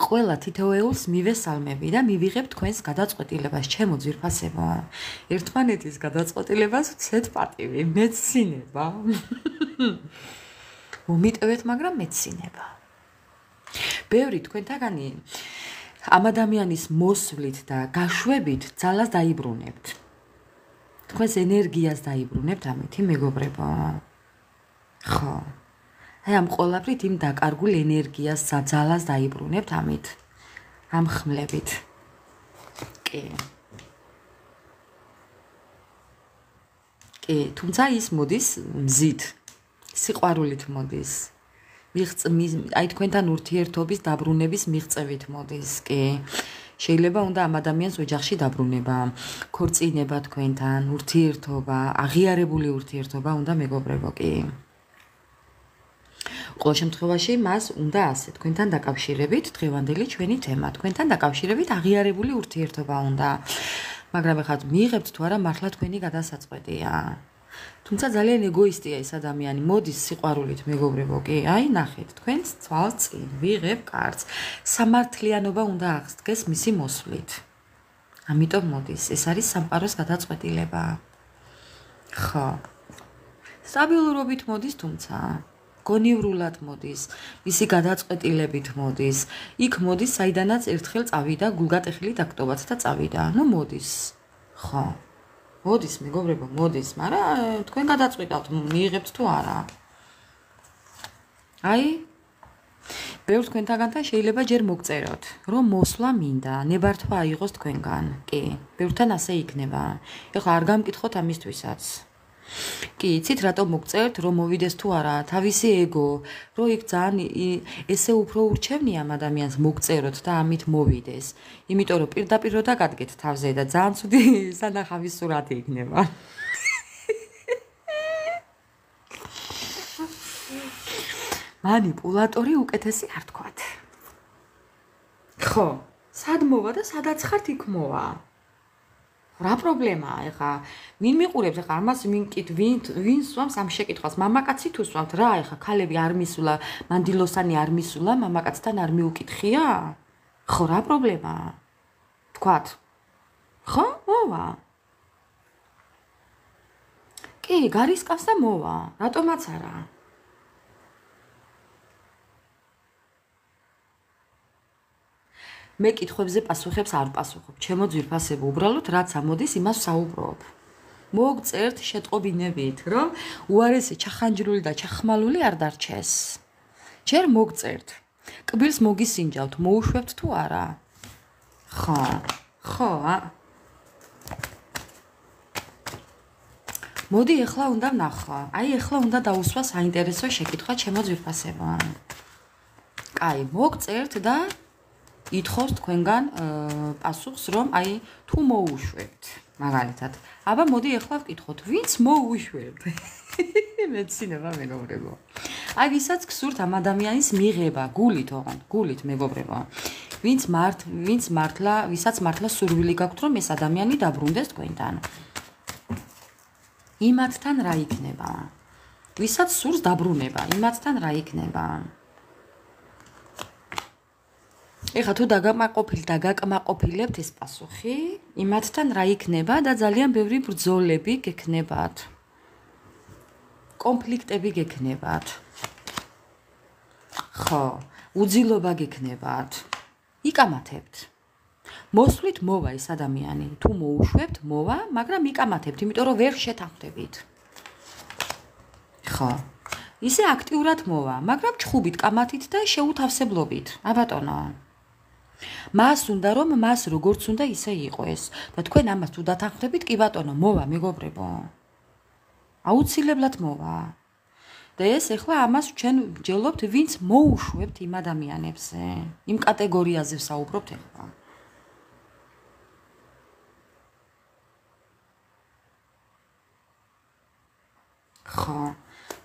ყველა თითოეულს მივესალმები და მივიღებ თქვენს გადაწყვეტილებას, ჩემო ძვირფასებო. ერთმანეთის გადაწყვეტილებას ვცეთ პატივი, მეცინება. მომიტევეთ, მაგრამ მეცინება. ბევრი თქვენთაგანი ამ ადამიანის მოსვლით და გაშვებით ძალას დაიბრუნებთ. თქვენს ენერგიას დაიბრუნებთ ამითი მეგობრებო. ხო. აი ამ ყველაფრით იმ დაკარგულ ენერგიას, ძალას დაიბრუნებთ ამით. ამ ხმლებით. კი. კი, თუმცა ის მოდის მზით. სიყვარულით მოდის. აი თქვენთან ურთიერთობის დაბრუნების მიღწევით მოდის, კი. შეიძლება უნდა ამ ადამიანს ოჯახში დაბრუნება, ქორწინება თქვენთან, ურთიერთობა, აღიარებული ურთიერთობა უნდა მეგობრებო, კი. ყოველ შემთხვევაში მას უნდა ასე თქვენთან დაკავშირებით დღევანდელი ჩვენი თემა, თქვენთან დაკავშირებით აღიარებული ურთიერთობა უნდა. მაგრამ ეხლა მიიღებთ თუ არა მართლა თქვენი გადასაწყვეტია. თუმცა ძალიან ეგოისტია ეს ადამიანი, მოდის სიყვარულით მეგობრებო, კი? აი ნახეთ, თქვენს თვალს წინ ვიღებ კარს. სამართლიანობა უნდა აღსდგეს მისი მოსვლით. ამიტომ მოდის, ეს არის სამყაროს გადაწყვეტილება. ხო. სტაბილურობით მოდის, თუმცა გონივრულად მოდის, მისი გადაწყვეტილებით მოდის. იქ მოდის, საიდანაც ერთხელ წავიდა, გულგატეხილი დაკტობათ და წავიდა. ნუ მოდის. ხო. მოდის მეგობრებო, მოდის, მაგრამ თქვენ გადაწყვიტავთ, მიიღებთ თუ არა. აი, ბევრ თქვენთაგანთან შეიძლება ჯერ მოგწეროთ, რომ მოსვლა მინდა, ნებართვა აიღოს თქვენგან. კი, ბევრთან ასე იქნება. ეხლა არ გამკითხოთ ამისთვისაც. კი, იცით რატომ მოგწერთ, რომ მოვიდეს თუ არა, თავისი ეგო, რომ იქ ძალიან ესე უფრო ურჩევნია ამ ადამიანს მოგწეროთ და ამით მოვიდეს. იმიტომ რომ პირდაპირ რო დაგადგეთ თავზე და ძალიან ცუდი სანახავი სურათი იქნება. მანიპულატორი უკეთესი არ თქვათ. ხო, სად მოვა და სადაც ხართ იქ მოვა. რა პრობლემაა ეხა? ვინ მიყურებს ეხა ამას ვინ სვამს ამ შეკითხვას? მამაკაცი თუ სვამთ რა ეხა ქალები არ მისულა, მანდილოსანი არ მისულა, მამაკაცთან არ მიუკითხია? ხო რა პრობლემაა? თქვათ. ხო? მოვა. კი, გარისკავს და მოვა. რატომაც არა? მე კითხვებზე პასუხებს არ პასუხობ. ჩემო ძვირფასებო, უბრალოდ რაც ამოდის, იმას საუბრობ. მოგწერთ შეტყობინებით, რომ უარესი ჩახანჯრული და ჩახმალული არ დარჩეს. ჯერ მოგწერთ. კბილს მოგისინჯავთ, მოუშვებთ თუ არა? ხო. ხო. მოდი ეხლა უნდა ვნახვა. აი ეხლა უნდა დაუსვა საინტერესო შეკითხვა ჩემო ძვირფასებო. კაი, მოგწერთ და ითხოვს თქვენგან პასუხს, რომ აი თუ მოუშვებთ. მაგალითად, აბა მოდი ეხლა ვკითხოთ, ვინც მოუშვებთ? მეცინება მეგობრებო. აი ვისაც გსურთ ამ ადამიანის მიღება, გულით ოღონდ, გულით მეგობრებო. ვისაც მართლა სურვილი გაქვთ, რომ ეს ადამიანი დაბრუნდეს თქვენთან. იმათთან რა იქნება? ვისაც სურს დაბრუნება, იმათთან რა იქნება? ეხლა თუ დაგაკმაყოფილებთ ეს პასუხი, იმათთან რა იქნება და ძალიან ბევრი ბრძოლები გექნებათ. კონფლიქტები გექნებათ. ხო, უძილობა გექნებათ. იკამათებთ. მოსვლით მოვა ეს ადამიანი, თუ მოუშვებთ, მოვა, მაგრამ იკამათებთ, იმიტომ რომ ვერ შეთანხმდებით. ხო. ისე აქტიურად მოვა, მაგრამ ჩხუბით, კამათით და შეუთავსებლობით. აბატონო. მას უნდა რომ მას როგორც უნდა ისე იყოს და თქვენ ამას თუ დათანხმდებით, კი ბატონო, მოვა მეგობრებო. აუცილებლად მოვა. და ეს ეხლა ამას ჩვენ ვჯელობთ, ვინც მოუშვებთ იმ ადამიანებზე. იმ კატეგორიაზე ვსაუბრობთ ეხლა. ხო.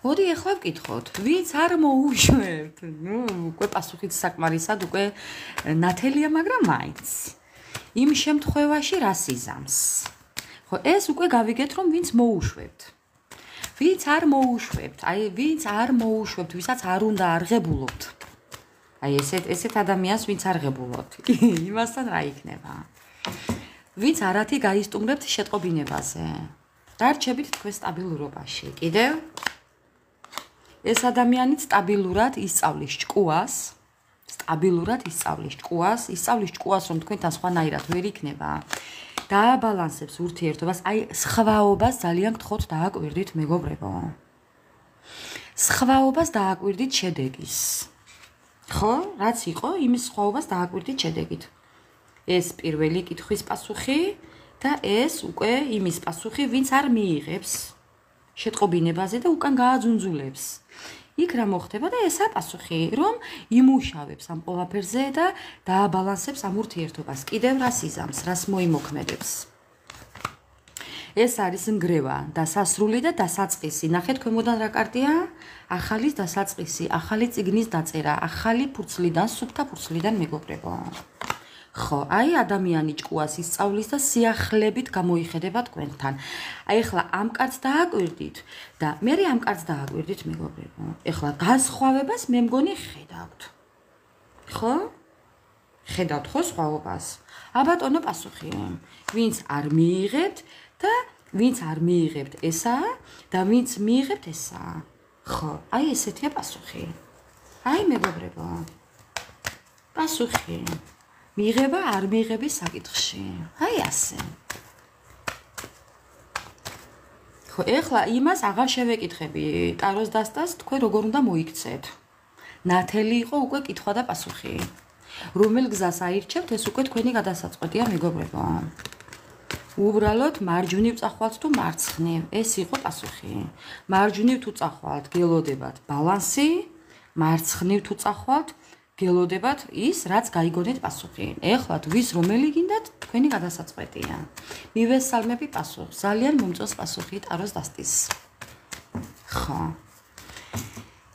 მოდი ეხლა ვკითხოთ, ვინც არ მოუშვებთ? ნუ უკვე პასუხიც საკმარისად უკვე ნათელია, მაგრამ მაინც. იმ შემთხვევაში რას იზამს? ხო, ეს უკვე გავიგეთ, რომ ვინც მოუშვებთ. ვინც არ მოუშვებთ, აი ვინც არ მოუშვებთ, ვისაც არ უნდა არღებულობთ. აი ესეთ ადამიანს ვინც არღებულობთ. იმასთან რა იქნება? ვინც არათი გაისტუმრებთ შეტყობინებაზე. დარჩებით თქვენ სტაბილურობაში. კიდევ ეს ადამიანიც სტაბილურად ისწავლის ჭკუას, ისწავლის ჭკუას, რომ თქვენთან სხვანაირად ვერ იქნება. დააბალანსებს ურთიერთობას, აი სხვაობას ძალიან გთხოვთ დააკვირდით მეგობრებო. სხვაობას დააკვირდით შედეგის. ხო, რაც იყო, იმის სხვაობას დააკვირდით შედეგით. ეს პირველი კითხვის პასუხი და ეს უკვე იმის პასუხი, ვინც არ მიიღებს შეტყობინებაზე და უკან გააძუნძულებს. იქ რა მოხდება და ესა პასუხი, რომ იმუშავებს ამ ყველაფერზე და დააბალანსებს ამ ურთიერთობას. კიდევ რას იზამს, რას მოიმოქმედებს. ეს არის ნგრევა, დასასრული და დასაწყისი. ნახეთ ქვემოდან რა კარტია? ახალი დასაწყისი, ახალი წიგნის დაწერა, ახალი ფურცლიდან, სუფთა ფურცლიდან მეგობრებო. ხო, აი ადამიანი ჭკუას ისწავლის და სიახლებით გამოიხედება თქვენთან. აი ახლა ამ კაცს დააკვირდით და მე ამ კაცს დააკვირდით მეგობრებო. ახლა განსხვავებას მე მგონი ხედავთ. ხო? ხედავთ ხო სხვაობას? აბატონო პასუხი. ვინც არ მიიღებთ და ვინც არ მიიღებთ ესაა და ვინც მიიღებთ ესაა. ხო, აი ესეთია პასუხი. აი მეგობრებო. პასუხი. მიღება არ მიღების საკითხში. აი ასე. ხო, ეხლა იმას აღარ შევეკითხები. ტაროს დასტას თქვენ როგორ უნდა მოიქცეთ. ნათელი იყო უკვე კითხვა და პასუხი. რომელ გზას აირჩევთ, ეს უკვე თქვენი გადასაწყვეტია მეგობრებო. უბრალოდ მარჯვნივ წახვალთ თუ მარცხნივ, ეს იყო პასუხი. მარჯვნივ თუ წახვალთ, გელოდებათ ბალანსი, მარცხნივ თუ წახვალთ, გელოდებათ ის, რაც გაიგონეთ პასუხი. ეხლა ვის რომელი გინდათ, თქვენი გადასაწყვეტია. მივესალმები პასუხს. ძალიან მომწონს პასუხი ტაროს დასტის. ხო.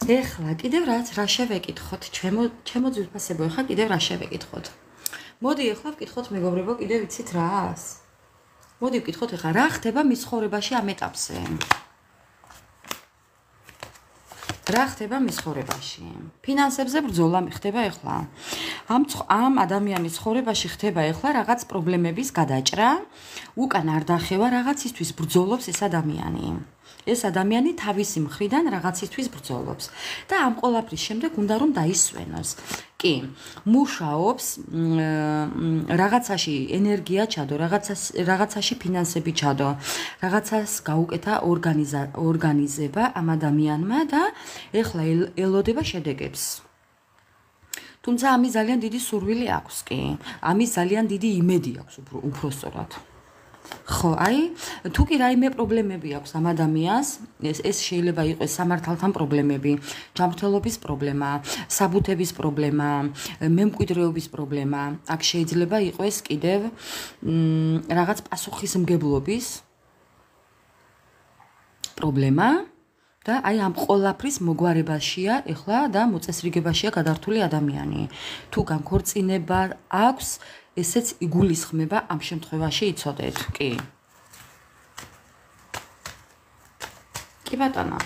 ეხლა კიდევ რა შევეკითხოთ? ჩემო ძვირფასებო, ეხლა კიდევ რა შევეკითხოთ? მოდი ეხლა ვკითხოთ მეგობრებო, კიდევ ვიცით რას? მოდი ვკითხოთ ახლა რა ხდება მის ცხოვრებაში ამ ეტაპზე. რა ხდება მის ცხოვრებაში? ფინანსებზე ბრძოლა ხდება ახლა. ამ ადამიანის ცხოვრებაში ხდება ახლა რაღაც პრობლემების გადაჭრა, უკან არ დახევა რაღაცისთვის ბრძოლობს ეს ადამიანი. ეს ადამიანი თავისი მხრიდან რაღაცისთვის ბრძოლობს და ამ ყოლაფრის შემდეგ უნდა რომ დაისვენოს. კი, მუშაობს, რაღაცაში ენერგია ჩადო, რაღაცაში ფინანსები ჩადო, რაღაცას გაუკეთა ორგანიზება ამ ადამიანმა და ეხლა ელოდება შედეგებს. თუმცა ამის ძალიან დიდი სურვილი აქვს, კი. ამის ძალიან დიდი იმედი აქვს უფრო სწორად. ხო, აი, თუ კი რაიმე პრობლემები აქვს ამ ადამიანს, ეს შეიძლება იყოს სამართალთან პრობლემები, ჯანმრთელობის პრობლემა, საბუთების პრობლემა, მემკვიდრეობის პრობლემა, აქ შეიძლება იყოს კიდევ რაღაც პასუხისმგებლობის პრობლემა და აი ამ ყოლაფრის მოგვარებაშია ეხლა და მოწესრიგებაშია გადართული ადამიანი. თუ განქორწინება აქვს ესეც იგულისხმება ამ შემთხვევაში იცოდეთ, კი. კი ბატონო.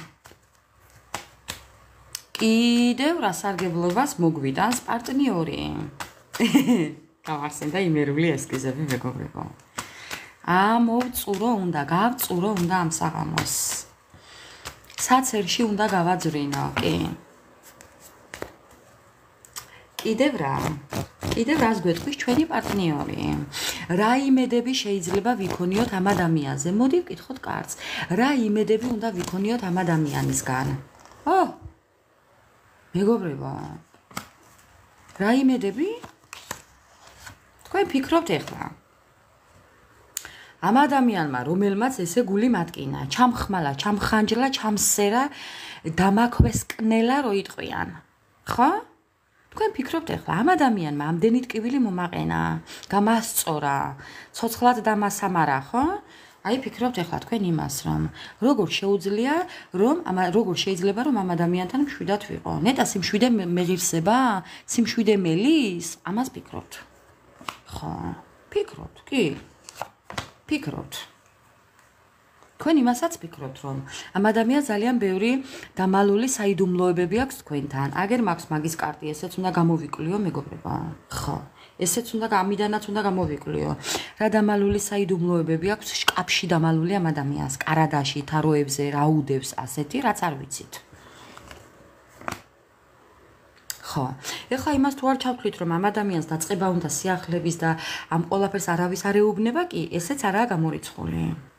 კიდევ რა სარგებლობას მოგვიდანს პარტნიორი. გავახსენდა იმერული ესკიზები მეგობრებო. ამოვწურო უნდა, გავწურო უნდა ამ საღამოს. საცერში უნდა გავაძვრინო, კი. კიდევ რას გვეთქვის ჩვენი პარტნიორი? რა იმედები შეიძლება ვიქონიოთ ამ ადამიანზე? მოდი ვკითხოთ კარგს. რა იმედები უნდა ვიქონიოთ ამ ადამიანისგან? ო! მეგობრებო. რა იმედები? თქვენ ფიქრობთ ახლა. ამ ადამიანმა, რომელმაც ესე გული მატკინა, ჩამხმალა, ჩამხანჯლა, ჩამსერა, დამაქვესკნელა რო იტყვიან. ხო? თქვენ ფიქრობთ ახლა ამ ადამიანმა ამდენი ტკივილი მომაყენა, გამასწორა, ცოცხლად დამასამარა, ხო? აი ფიქრობთ ახლა თქვენ იმას, რომ როგორ შეიძლება რომ ამ ადამიანთან მშვიდად ვიყო? ნეტა სიმშვიდე მეღირსება, სიმშვიდე მელის? ამას ფიქრობთ. ხო, ფიქრობთ, კი. ფიქრობთ. თქვენ იმასაც ფიქრობთ, რომ ამ ადამიანს ძალიან ბევრი დამალული საიდუმლოებები აქვს თქვენთან. აგერ მაქვს მაგის კარტი, ესეც უნდა გამოვიკვლიო, მეგობრებო. ხო, ესეც უნდა ამიდანაც უნდა გამოვიკვლიო. რა დამალული საიდუმლოებები აქვს შკაფში დამალული ამ ადამიანს, კარადაში, თაროებზე, რაუდებს, ასეთი, რაც არ ვიცით. ხო, ეხლა იმას თუ არ ჩავთვლით, რომ ამ ადამიანს დაწყება უნდა სიახლეების და ამ ყოლაფერს არავის არ ეუბნება, კი, ესეც არაა გამორიცხული.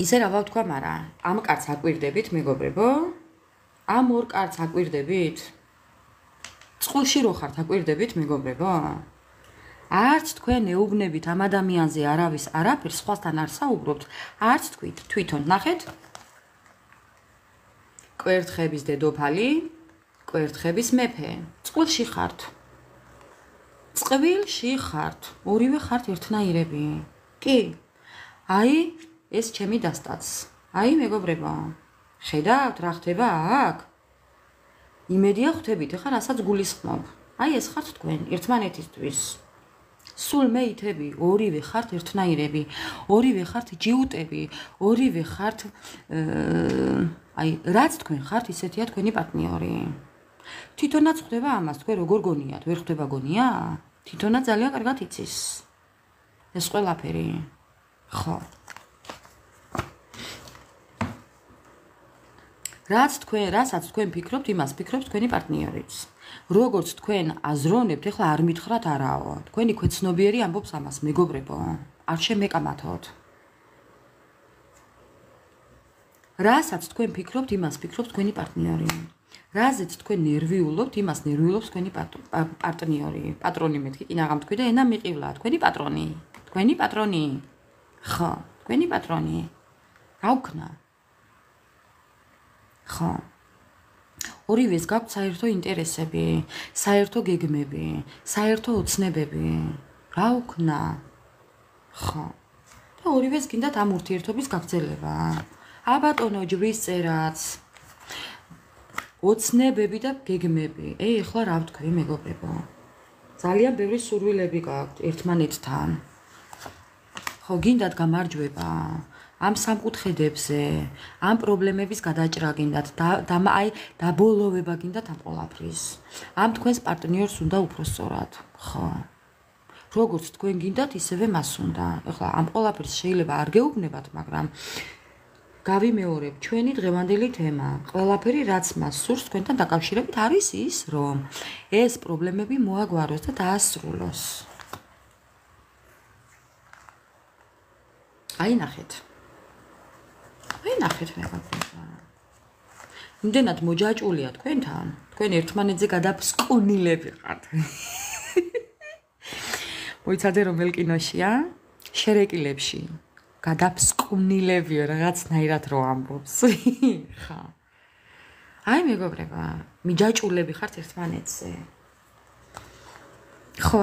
ისე რა ვთქვა, მაგრამ ამ კარტს აკვირდებით, მეგობრებო? ამ ორ კარტს აკვირდებით? წყულში რო ხართ აკვირდებით, მეგობრებო? არც თქვენ ეუბნებით ამ ადამიანზე არავის არაფერს, სხვასთან არ საუბრობთ, არც თქვით, თვითონ ნახეთ? კვერთხების დედოფალი, კვერთხების მეფე. წყვილში ხართ. წყვილში ხართ. ორივე ხართ ერთნაირები. კი. აი, ეს ჩემი დასტაც. აი, მეგობრებო. ხედავთ რა ხდება აქ? იმედია ხვდებით, ეხლა რასაც გულისხმობ. აი, ეს ხართ თქვენ ერთმანეთისთვის. სულ მეითები, ორივე ხართ ერთნაირები, ორივე ხართ ჯიუტები, ორივე ხართ აი, რაც თქვენ ხართ, ისეთია თქვენი პარტნიორი. თვითონაც ხვდება ამას, თქვენ როგორ გონიათ? ვერ ხვდება გონია? თვითონაც ძალიან კარგად იცის. ეს ყველაფერი. ხო. რასაც თქვენ ფიქრობთ, იმას ფიქრობს თქვენი პარტნიორიც. როგორც თქვენ აზროვნებთ, ეხლა არ მითხრათ არაო. თქვენი ქვეცნობიერი ამბობს ამას, მეგობრებო. არ შემეკამათოთ. რასაც თქვენ ფიქრობთ, იმას ფიქრობს თქვენი პარტნიორი. რაზეც თქვენ ნერვიულობთ, იმას ნერვიულობს თქვენი პარტნიორი. პატრონი მეთქი, კინაღამ თქვი და ენა მიყივლა, თქვენი პატრონი. თქვენი პატრონი. ხო, თქვენი პატრონი. რა ვქნა? ხო. ორივეს გაქვთ საერთო ინტერესები, საერთო გეგმები, საერთო ოცნებები. რა ვქნა? ხო. და ორივეს გინდათ ამ ურთიერთობის გაგრძელება. აბატონო ჯვრის წერაც. ოცნებები და გეგმები. ეხლა რა ვთქვი, მეგობრებო? ძალიან ბევრი სურვილები გაქვთ ერთმანეთთან. ხო, გინდათ გამარჯვება ამ სამკუთხედებზე, ამ პრობლემების გადაჭრა გინდათ და აი დაბოლოვება გინდათ ამ ყველაფრის. ამ თქვენს პარტნიორს უნდა უფრო სწორად, ხო. როგორც თქვენ გინდათ, ისევე მას უნდა. ეხლა ამ ყველაფერს შეიძლება არ გეუბნებათ, მაგრამ გავიმეორებ ჩვენი დღევანდელი თემა. ყველაფერი რაც მას სურს თქვენთან დაკავშირებით არის ის, რომ ეს პრობლემები მოაგვაროს და დაასრულოს. აი ნახეთ. აი ნახეთ მეგობრებო. იმდენად მოჯაჭვულია თქვენთან, თქვენ ერთმანეთზე გადაფსკვნილები ხართ. მოიცადე რომელ კინოშია? შერეკილებში. გადაფსკვნილებიო რაღაცნაირად რო ამბობს. ხა. აი მეგობრებო, მიჯაჭვულები ხართ ერთმანეთზე. ხო,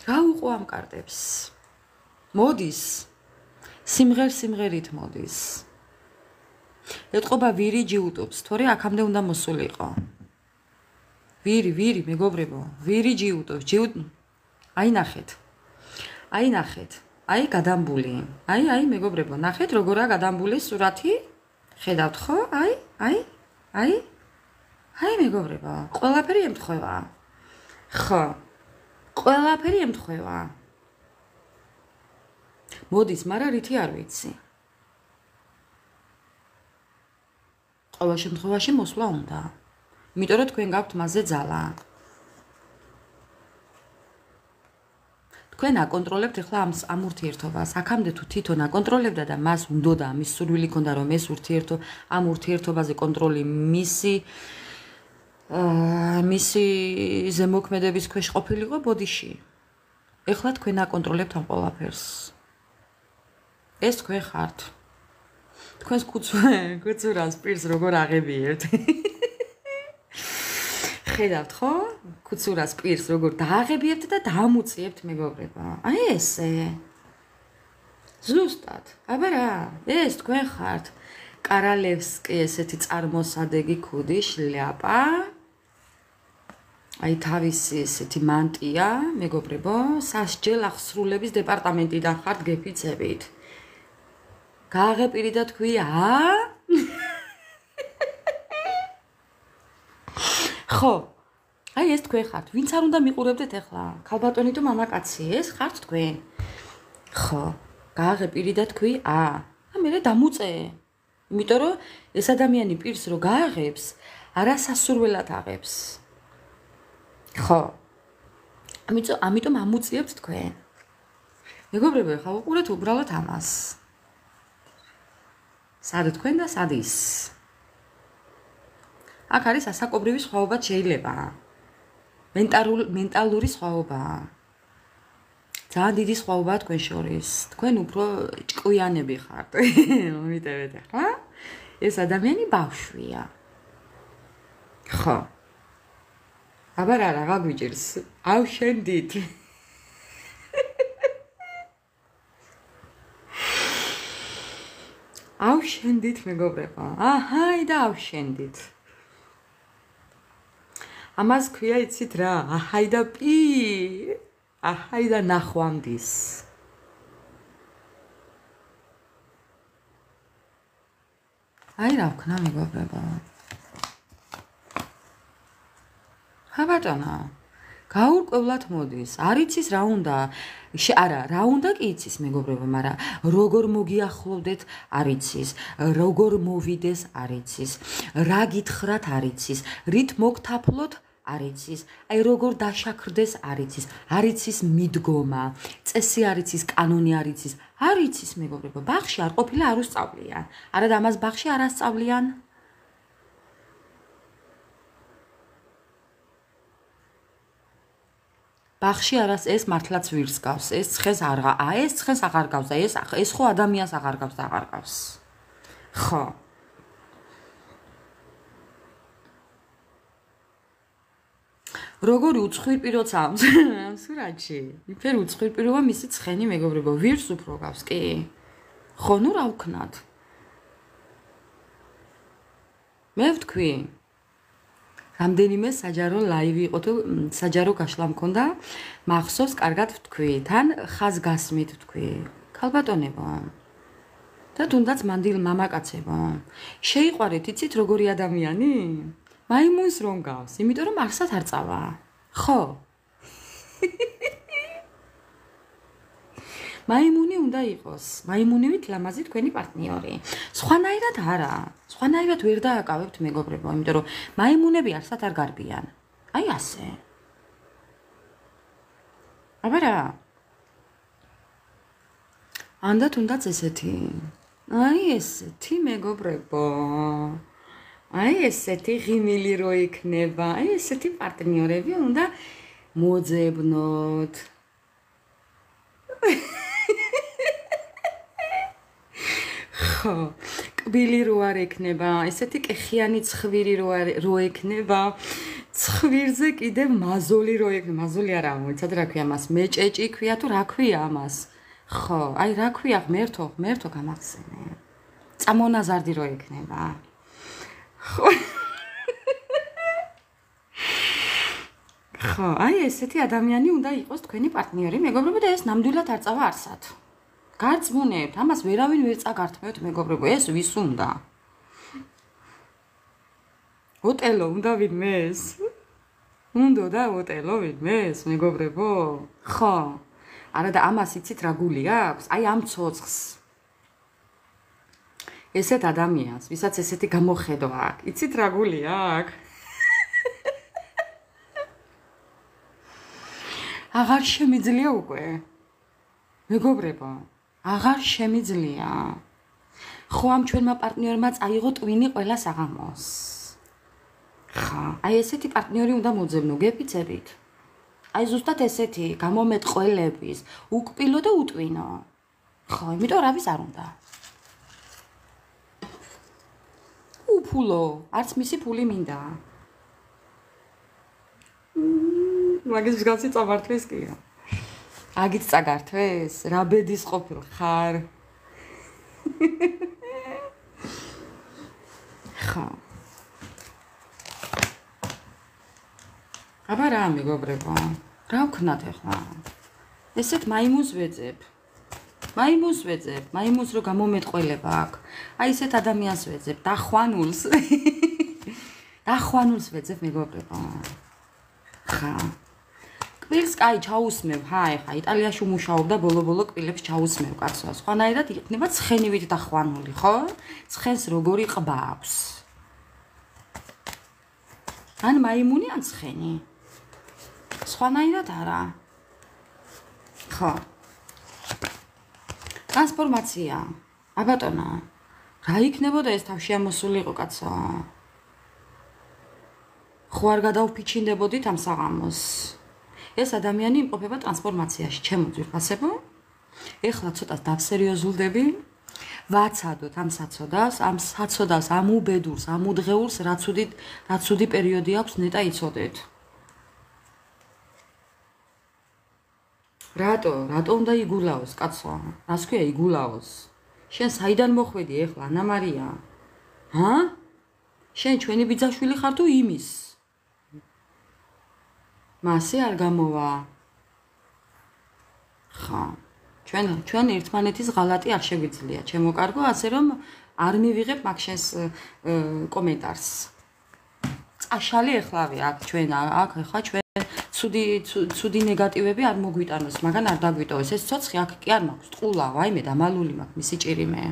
გაუყო ამ კარტებს. მოდის. სიმღერით მოდის. ეტყობა ვირი ჯიუტობს, თორე აქამდე უნდა მოსულიყო. ვირი, მეგობრებო, ვირი ჯიუტობს, აი ნახეთ. აი გადამბული. აი მეგობრებო, ნახეთ როგორა გადამბული სურათი? ხედავთ ხო? აი მეგობრებო, ყველაფერი ემთხვევა. ხო. ყველაფერი ემთხვევა. მოდის, მაგრამ რითი არ ვიცი. ყოველ შემთხვევაში მოსვლა უნდა. იმიტომ რომ თქვენ გაქვთ მასზე ძალა. თქვენ აკონტროლებთ ახლა ამ ურთიერთობას. აქამდე თუ თვითონ აკონტროლებდა და მას უნდოდა, მის სურვილი ჰქონდა რომ ეს ამ ურთიერთობაზე კონტროლი მისი ზემოქმედების ქვეშ ყოფილიყო ბოდიში. ეხლა თქვენ აკონტროლებთ ამ ყველაფერს. ეს თქვენ ხართ. თქვენს კუცურას პირს როგორ აღებიერთ. ხედავთ ხო? კუცურას პირს როგორ დააღებიერთ და დაამუწიებთ მეგობრებო. აი ესე. ზუსტად. აბა რა, ეს თქვენ ხართ. კარალევსკი ესეთი წარმოსადეგი ქუდი შლაპა. აი თავისი ესეთი მანტია, მეგობრებო, სასჯელ აღსრულების დეპარტამენტიდან ხართ გეფიცებით. გააღეპირი და თქვი, ხო. აი ეს თქვენ ხართ. ვინც არ უნდა მიყურებდეთ ახლა? ქალბატონი თუ მამაკაცი, ეს ხართ თქვენ. ხო. გააღეპირი და თქვი, მე დამუწე. იმიტომ რომ ეს ადამიანი პირს რო გააღებს, არასასურველად აღებს. ხო. ამიტომ ამუწიებთ თქვენ. მეგობრებო, ხა უყურეთ უბრალოდ ამას. სად თქვენ და სად ის? აქ არის ასაკობრივი სხვაობა შეიძლება. მენტალური სხვაობა. ძალიან დიდი სხვაობაა თქვენ შორის. თქვენ უფრო ჭკვიანები ხართ. მომიტევეთ ახლა. ეს ადამიანი ბავშვია. ხო. აბა რა გაგვიჭირს? ავშენდით. ავშენდით მეგობრებო. აჰაი და ავშენდით. ამას ქვია იცით რა? აჰაი და პი. აჰაი და ნახვამდის. აი რა ვქნა მეგობრებო. ხაბატონა. გაურკვევლად მოდის. არ იცის რა უნდა. არა, რა უნდა კი იცის მეგობრებო, მაგრამ როგორ მოგიახლოვდეთ არ იცის, როგორ მოვიდეს არ იცის, რა გითხრათ არ იცის, რით მოგთაფლოთ არ იცის, აი როგორ დაშაქრდეს არ იცის, არ იცის მიდგომა, წესი არ იცის, კანონი არ იცის, არ იცის მეგობრებო, ბაღში არ ყოფილა არ უსწავლიან. არა და ამას ბაღში არ ასწავლიან. ბაღში არას ეს მართლაც ვირს გავს, ეს ცხენს ეს ცხენს აღარ გავს და ეს ხო ადამიანს აღარ გავს და აღარ გავს. ხო. როგორი უცხირპიროც ამ სურათში. იმფერ უცხირპიროა მისი ცხენი მეგობრებო, ვირს უფრო გავს, კი? ხო, ნუ რა ვქნათ? მე ვთქვი რამდენიმე საჯარო ლაივი იყო თუ საჯარო გაშლა მქონდა მახსოვს კარგად ვთქვი თან ხაზგასმით ვთქვი ქალბატონებო და თუნდაც მანდილ მამაკაცებო შეიყვარეთ იცით როგორი ადამიანი მაიმუნს რომ გავს იმიტომ რომ არსად არ წავა ხო მაიმუნი უნდა იყოს მაიმუნივით ლამაზი თქვენი პარტნიორი სხვანაირად არა სხვანაირად ვერ დააკავებთ მეგობრებო იმიტომ რომ მაიმუნები არსად არ გარბიან აი ასე აბა რა ანდა თუნდაც ესეთი აი ესეთი მეგობრებო აი ესეთი ღიმილი რო იქნება აი ესეთი პარტნიორები უნდა მოძებნოთ ხო კბილი რო არ ექნება ესეთი კეხიანი ცხვირი რო ექნება ცხვირზე კიდე მაზოლი რო ექნება მაზოლი არა მოიცად რა ქვია მას მეჭეჭი ქვია თუ რა ქვია ამას ხო აი რა ქვია ღმერთო გამახსენე წამონაზარდი რო ექნება ხო ხო აი ესეთი ადამიანი უნდა იყოს თქვენი პარტნიორი მეგობრებო და ეს ნამდვილად არ წავა არსად გარწმუნებთ ამას ვერავინ ვერ წაგართმევთ მეგობრებო ეს ვის უნდა ოტელო უნდა ვინმეს უნდა და ოტელო ვინმეს მეგობრებო ხო არა და ამას იცით რა გული აქვს აი ამ ცოცხს ესეთ ადამიანს ვისაც ესეთი გამოხედვა აქვს იცით რა გული აქვს აღარ შემიძლია უკვე მეგობრებო აღარ შემიძლია ხო ამ ჩვენმა პარტნიორმა წაიღო ტვინი ყველა საღამოს ხა აი ესეთი პარტნიორი უნდა მოძებნო გეფიცებით აი ზუსტად ესეთი გამომეტყველების უკპილო და უტვინო ხო იმიტომ რავის არ უნდა უფულო არც მისი ფული მინდა მაგის მსგავსი წამართვეს კია აგიც წაგართვეს რა ბედის ყოფილ ხარ ხა აბა რა მეგობრებო რა ვქნათ ახლა ესეთ მაიმუნს ვეძებ მაიმუნს რო გამომეტყველება აქვს აი ესეთ ადამიანს ვეძებ დახვანულს ვეძებ მეგობრებო ხა კბილს კაი ჩაусმევ ხა იტალიაში უმუშაობდა ბოლო კბილებს ჩაусმევ კაცო სხვანაირად იქნება ცხენივით დახვანული ხო ცხენს როგორი ყბა აქვს ან მაიმუნი ან ცხენი სხვანაირად არა ხო ტრანსფორმაცია აბატონა რა იქნებოდა ეს თავში ამოსულიყო კაცო ხო არ გადავფიჩინდებოდით ამ საღამოს ეს ადამიანი იმყოფება ტრანსფორმაციაში ჩემო ძვირფასებო ეხლა ცოტა დავსერიოზულდები ვაცადოთ ამ საცოდავს ამ უბედურს ამ უდღეულს რაც უდი პერიოდი აქვს ნეტა იცოდეთ რატო უნდა იგულაოს კაცო რას ქვია იგულაოს შენ საიდან მოხვედი ეხლა ანა მარია ჰა შენ ჩვენი ბიძაშვილი ხარ თუ იმის მასე არ გამოვა ხა ჩვენ ერთმანეთის ღალატი არ შეგვიძლია ჩემო კარგო ასე რომ არ მივიღებ მაგ შენს კომენტარს წაშალი ეხლავე აქ ჩვენ აქ ხა ჩვენ ცუდი ნეგატივები არ მოგვიტანოს მაგან არ დაგვიტოვოს ეს ცოცხი აქ კი არ მაქვს ტყულა ვაიმე დამალული მაქვს მისი ჭირიმე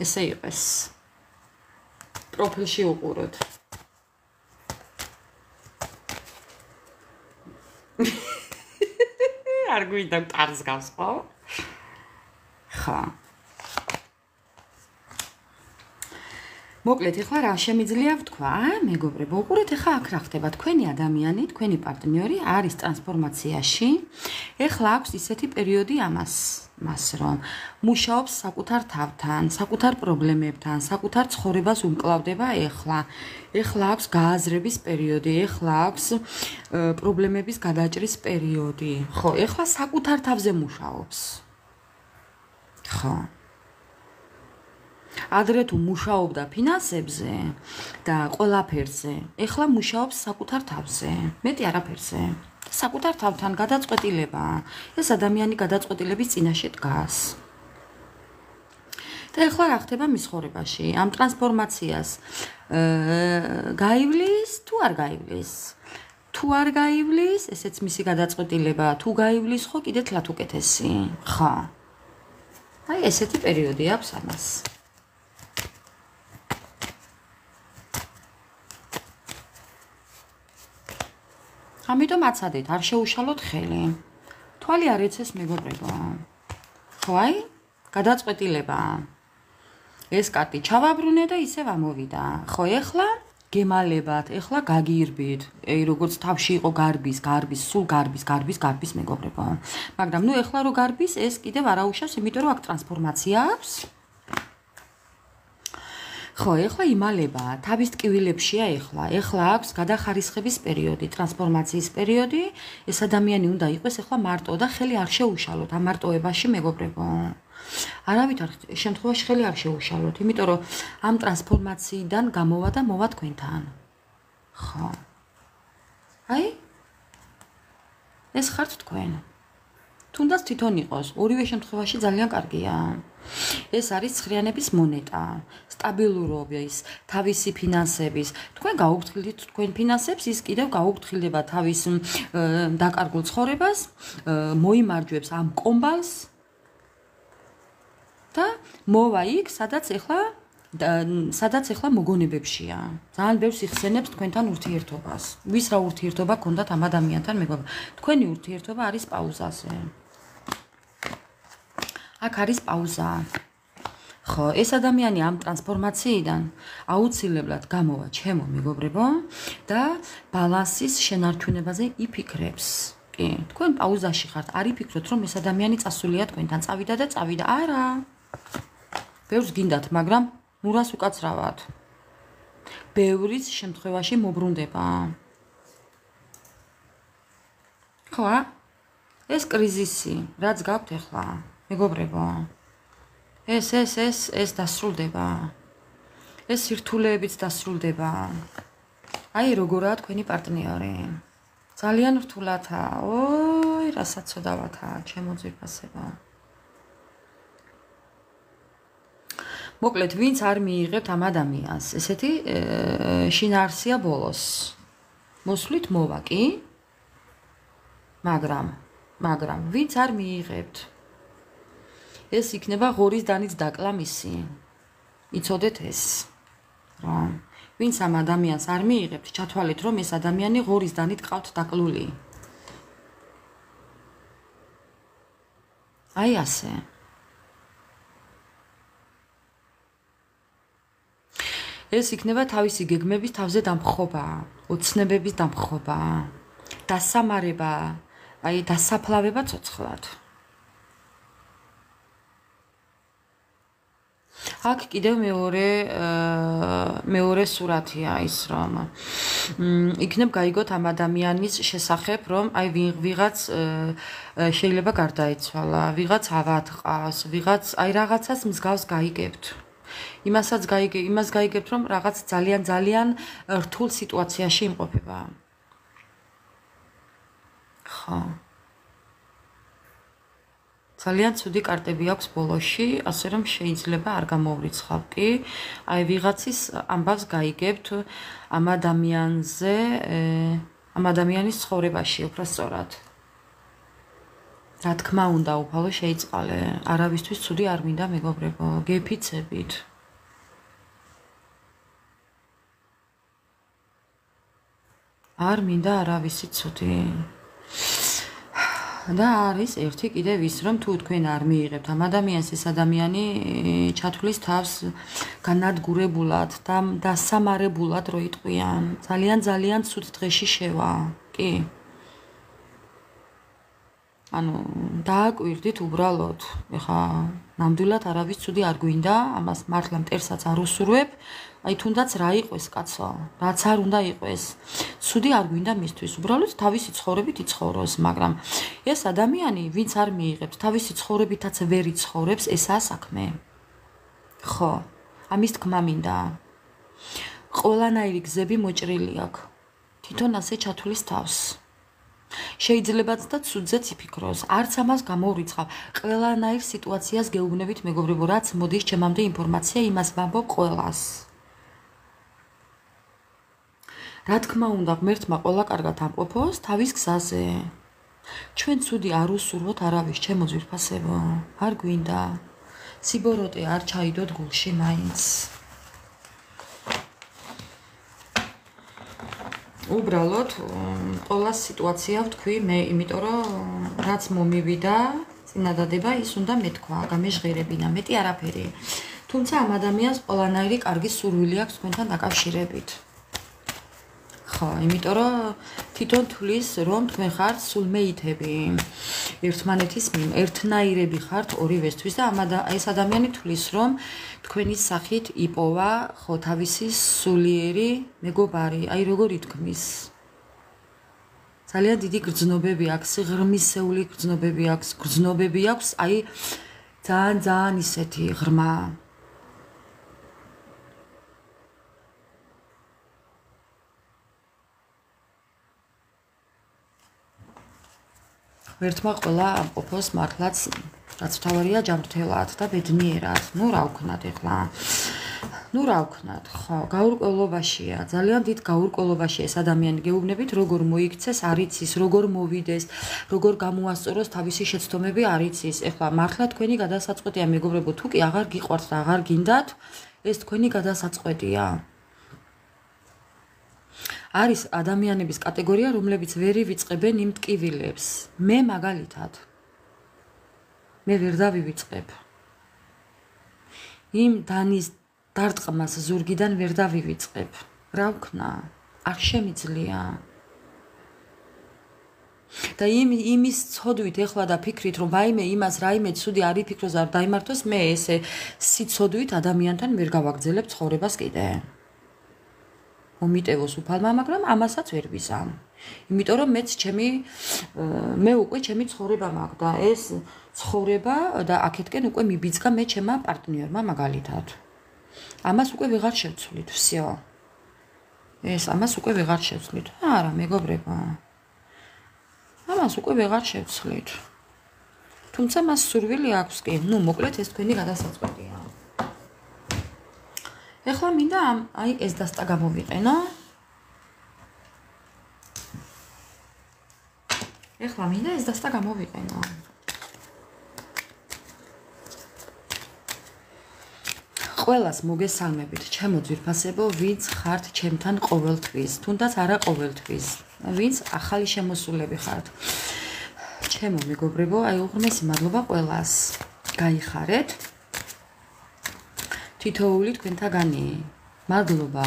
ესე იყოს პროფილში უყუროთ არ გვინდა კარს გავს ხო ხა მოკლედ ეხლა რა შემიძლია ვთქვა მეგობრებო უყურეთ ეხლა აქ რა ხდება თქვენი ადამიანი თქვენი პარტნიორი არის ტრანსფორმაციაში ეხლა აქვს ისეთი პერიოდი მას რომ მუშაობს საკუთარ თავთან საკუთარ პრობლემებთან საკუთარ ცხოვრებას უმკლავდება ეხლა აქვს გააზრების პერიოდი ეხლა აქვს პრობლემების გადაჭრის პერიოდი ხო ეხლა საკუთარ თავზე მუშაობს ხო ადრე თუ მუშაობდა ფინანსებზე და ყველაფერზე, ეხლა მუშაობს საკუთარ თავზე, მეტი არაფერზე. საკუთარ თავთან გადაწყვეტილება, ეს ადამიანი გადაწყვეტილების წინაშე დგას. და ეხლა რა ხდება მის ცხოვრებაში? ამ ტრანსფორმაციას გაივლის თუ არ გაივლის? თუ არ გაივლის, ესეც მისი გადაწყვეტილება, თუ გაივლის, ხო კიდე თლათ უკეთესი, ხა? აი ესეთი პერიოდი აქვს ამას. ამიტომ აცადეთ, არ შეუშალოთ ხელი. თვალი არ ეცეს მეგობრებო. ხო აი, გადაწყვეტილება. ეს კარტი ჩავაბრუნე და ისევ ამოვიდა. ხო, ეხლა გემალებათ, ეხლა გაგირბით. როგორც თავში იყო გარბის, სულ გარბის მეგობრებო. მაგრამ ნუ ეხლა რო გარბის, ეს კიდევ არაუშავს, იმიტომ რომ აქ ტრანსფორმაცია აქვს. ხო, ეხლა იმალება, თავის ტკივილებშია ეხლა. ეხლა აქვს გადახარისხების პერიოდი, ტრანსფორმაციის პერიოდი. ეს ადამიანი უნდა იყოს ეხლა მარტო და ხელი არ შეუშალოთ ამ მარტოებაში, მეგობრებო. არავითარ შემთხვევაში ხელი არ შეუშალოთ, იმიტომ რომ ამ ტრანსფორმაციიდან გამოვა და მოვა თქვენთან. ხო. აი? ეს ხართ თქვენ. თუნდაც თვითონ იყოს, ორივე შემთხვევაში ძალიან კარგია. ეს არის ცხრიანების მონეტა, სტაბილურობის, თავისი ფინანსების. თქვენ გაუფრთხილდით თქვენ ფინანსებს, ის კიდევ გაუფრთხილდება თავის დაკარგულ ცხოვრებას, მოიმარჯვებს ამ კომბალს და მოვა იქ, სადაც ეხლა მოგონებებშია. ძალიან ბევრს იხსენებს თქვენთან ურთიერთობას. ვის რა ურთიერთობა გქონდათ ამ ადამიანთან, მეგობრებო? თქვენი ურთიერთობა არის პაუზაზე. აქ არის პაუზა. ხო, ეს ადამიანი ამ ტრანსფორმაციიდან აუცილებლად გამოვა, ჩემო მეგობრებო, და ბალანსის შენარჩუნებაზე იფიქრებს. კი, თქვენ პაუზაში ხართ, არ იფიქროთ, რომ ეს ადამიანი წასულია თქვენთან, წავიდა და წავიდა. არა. ბევრს გინდათ, მაგრამ ნურას უკაცრავად. ბევრის შემთხვევაში მობრუნდება. ხო, ეს კრიზისი, რაც გაქვთ ახლა, მეგობრებო. ეს დასრულდება. ეს სირთულეებიც დასრულდება. აი როგორაა თქვენი პარტნიორი. ძალიან რთულათა. ოი, რა საცოდავათა, ჩემო ძვირფასებო. მოკლედ, ვინც არ მიიღებთ ამ ადამიანს, ესეთი შინაარსია ბოლოს. მოსვლით მოვა კი? მაგრამ ვინც არ მიიღებთ, ეს იქნება ღორის დანიც დაკლა მისი. იცოდეთ ეს. რომ ვინც ამ ადამიანს არ მიიღებთ, ჩათვალეთ, რომ ეს ადამიანი ღორის დანით ყავთ დაკლული. აი ასე. ეს იქნება თავისი გეგმების თავზე დამხობა, ოცნებების დამხობა, დასამარება, აი დასაფლავება ცოცხლად. აქ კიდევ მეორე სურათია ის, რომ იქნებ გაიგოთ ამ ადამიანის შესახებ, რომ აი ვიღაც შეიძლება გარდაიცვალა, ვიღაც ავადყავს, ვიღაც აი რაღაცას მსგავს გაიგებთ. იმას გაიგებთ, რომ რაღაც ძალიან რთულ სიტუაციაში იმყოფება. ხო. ძალიან ცუდი კარტები აქვს ბოლოში, ასე რომ შეიძლება არ გამოვრიცხავ კი. აი ვიღაცის ამბავს გაიგებთ ამ ადამიანის ცხოვრებაში, უბრალოდ. რა თქმა უნდა, უფალო შეიწყალე. არავისთვის ცუდი არ მინდა, მეგობრებო, გეფიცებით. არ მინდა არავისი ცუდი. და არის ერთი კიდევ ის, რომ თუ თქვენ არ მიიღებთ ამ ადამიანს, ეს ადამიანი ჩათვლის თავს განადგურებულად და დასამარებულად რო იტყვიან. ძალიან ცუდ დღეში შევა. კი. ანუ დააკვირდით უბრალოდ. ეხა ნამდვილად არავის ცუდი არ გვინდა, ამას მართლა მტერსაც არ უსურვებ. აი თუნდაც რა იყოს კაცო, რაც არ უნდა იყოს. ცუდი არ გვინდა მისთვის, უბრალოდ თავისი ცხოვრებით იცხოვროს, მაგრამ ეს ადამიანი, ვინც არ მიიღებს, თავისი ცხოვრებითაც ვერ იცხოვრებს, ესაა საქმე. ხო, ამის თქმა მინდა. ყველანაირი გზები მოჭრილი აქვს. თვითონ ასე ჩათulis თავს. შეიძლებაც და ცუდზეც იფიქროს. არც ამას გამოვრიცხავ. ყველანაირ სიტუაციას გეუბნებით მეგობრებო, რაც მოდის ჩემამდე ინფორმაცია, იმას ვამბობ ყველას. რა თქმა უნდა, ღმერთმა ყველა კარგად ამყოფოს თავის გზაზე. ჩვენ ცუდი არ უსურვოთ არავის, ჩემო ძვირფასებო. არ გვინდა. სიბოროტე არ ჩაიდოთ გულში მაინც. უბრალოდ ყოველას სიტუაცია ვთქვი მე, იმიტომ რომ რაც მომივიდა, წინადადება ის უნდა მეთქვა, გამეჟღერებინა, მეტი არაფერი. თუმცა ამ ადამიანს ყველანაირი კარგი სურვილი აქვს თქვენთან დაკავშირებით. ხო, იმიტომ რომ თვითონ თulis რომ თქვენ ხართ სულმეითები. ერთმანეთის ერთნაირები ხართ ორივესთვის და ეს ადამიანი თulis რომ თქვენი სახით იპოვა ხო თავისი სულიერი მეგობარი, აი როგორ ითქმის. ძალიან დიდი გრძნობები აქვს, სიღრმისეული გრძნობები აქვს, აი ძალიან ისეთი ღრმა. ერთმა ყველა ამყოფოს მართლაც რაც თავარია ჯანმრთელად და ბედნიერად. ნუ რა ვქნათ ახლა? ნუ რა ვქნათ? ხო, გაურკვევლობაშია, ძალიან დიდ გაურკვევლობაშია ეს ადამიანი. გეუბნებით როგორ მოიქცეს, არ იცის, როგორ მოვიდეს, როგორ გამოასწოროს თავისი შეცდომები, არ იცის. ახლა მართლა თქვენი გადასაწყვეტია მეგობრებო, თუ კი აღარ გიყვართ და აღარ გინდათ, ეს თქვენი გადასაწყვეტია. არის ადამიანების კატეგორია, რომლებიც ვერ ივიწყებენ იმ ტკივილებს. მე მაგალითად მე ვერ დავივიწყებ. იმ დანის დარტყმას ზურგიდან ვერ დავივიწყებ. რა ვქნა? არ შემიძლია. და იმის ცოდვით ეხლა და ფიქრით, რომ ვაიმე იმას რაიმე ცუდი არ იფიქროს, არ დაიმართოს, მე ესე სიცოდვით ადამიანთან ვერ გავაგრძელებ ცხოვრებას კიდე. მომიტევოს უფალმა, მაგრამ ამასაც ვერ ვიზამ. იმიტომ რომ მე უკვე ჩემი ცხოვრება მაქვს და ეს ცხოვრება და აქეთკენ უკვე მიბიძგა მე ჩემმა პარტნიორმა მაგალითად. ამას უკვე ვეღარ შევცვლით, всё. ამას უკვე ვეღარ შევცვლით. არა, მეგობრებო. ამას უკვე ვეღარ შევცვლით. თუმცა მას სურვილი აქვს კი. ნუ მოკლედ ეს თქვენი გადასაწყვეტია. ეხლა მინდა აი ეს დასტა გამოვიყენო. ყველას მოგესალმებით, ჩემო ძვირფასებო, ვინც ხართ ჩემთან ყოველთვის, თუნდაც არა ყოველთვის, ვინც ახალი შემოსულები ხართ. ჩემო მეგობრებო, აი უღრმესი მადლობა ყველას. გაიხარეთ. თითოეული თქვენთაგანი. მადლობა.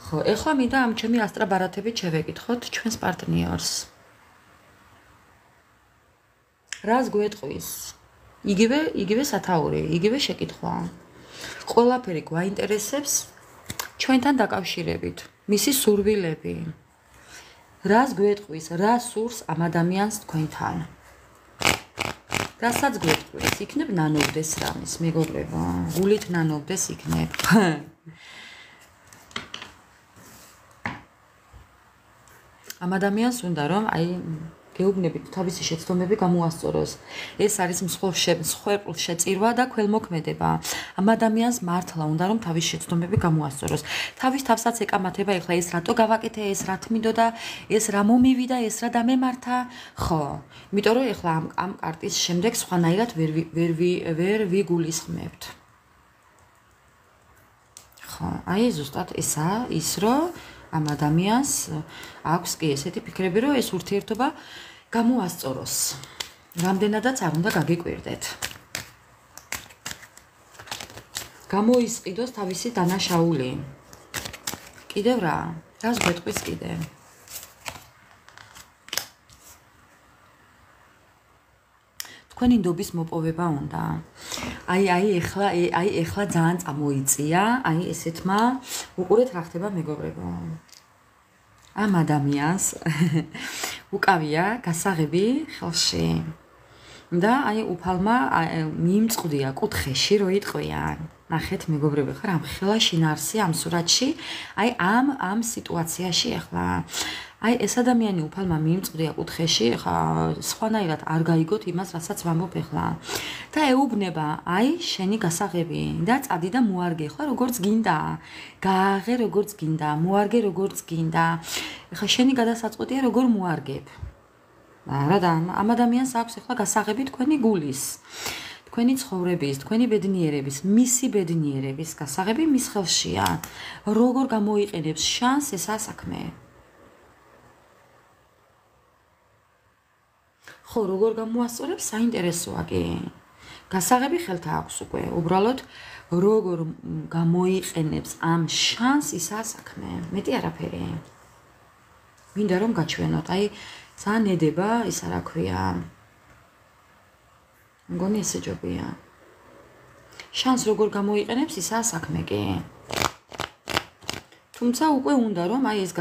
ხო, ეხლა მინდა ამ ჩემი ასტრაბარათებით შევეკითხოთ ჩვენს პარტნიორს. რას გვეტყვის? იგივე სათაური, იგივე შეკითხვა. ყველაფერი გვაინტერესებს ჩვენთან დაკავშირებით, მისი სურვილები. რას გვეტყვის, რა სურს ამ ადამიანს თქვენთან? რასაც გვეტყვის, იქნებ ნანოვდეს რამის, მეგობრებო, გულით ნანოვდეს იქნებ. ამ ადამიანს უნდა რომ აი გეუბნებით თავისი შეცდომები გამოასწოროს. ეს არის მსხვერპლ შეწირვა და ქველმოქმედება. ამ ადამიანს მართლა უნდა რომ თავისი შეცდომები გამოასწოროს. თავის თავსაც ეკამათება ეხლა ეს რატო გავაკეთე, ეს რა თმინდოდა, ეს რა მომივიდა, ეს რა დამემართა. ხო, იმიტომ რომ ეხლა ამ კარტის შემდეგ სხვანაირად ვერ ვიგულისხმებთ. ხო, აი ზუსტად ესაა ის რომ ამ ადამიანს აქვს კი ესეთი ფიქრები, რომ ეს ურთიერთობა გამოასწოროს. რამდენადაც არ უნდა გაგიკვირდეთ. გამოისყიდოს თავისი დანაშაული. კიდევ რა? რას გვეტყვის კიდე? თქვენი ნდობის მოპოვება უნდა. აი ეხლა ძალიან წამოიწია, აი ესეთმა უყურეთ რა ხდება მეგობრებო. ამ ადამიანს უკავია გასაღები ხელში. და აი უფალმა მიიმწყდია კუთხეში რო იტყვიან. ნახეთ მეგობრები ხარ ამ ხელა შინაარსი ამ სურათში, აი ამ სიტუაციაში ახლა აი ეს ადამიანი უფალმა მიიმწყდია კუთხეში, ხა სხვანაირად არ გაიგოთ იმას, რასაც ვამბობ ახლა. და ეუბნება, აი შენი გასაღები და წადი და მოარგე, ხო, როგორც გინდა. გააღე როგორც გინდა, მოარგე როგორც გინდა. ხა შენი გადასაწყვეტია როგორ მოარგებ. არა და ამ ადამიანს აქვს ახლა გასაღები თქვენი გულის. თქვენი ცხოვრების, თქვენი ბედნიერების, მისი ბედნიერების გასაღები მის ხელშია. როგორ გამოიყენებს შანსს ესა საქმე. ხო, როგორ გამოასწორებს საინტერესოა კი. გასაღები ხელთა აქვს უკვე. უბრალოდ როგორ გამოიყენებს ამ შანსს ისა საქმე. მეტი არაფერი. მინდა რომ გაჩვენოთ. აი ძალიან ედება ისა რა ქვია. მგონი ესე ჯობია. შანსს როგორ გამოიყენებს ისა საქმე კი. თუმცა უკვე უნდა რომ აი ეს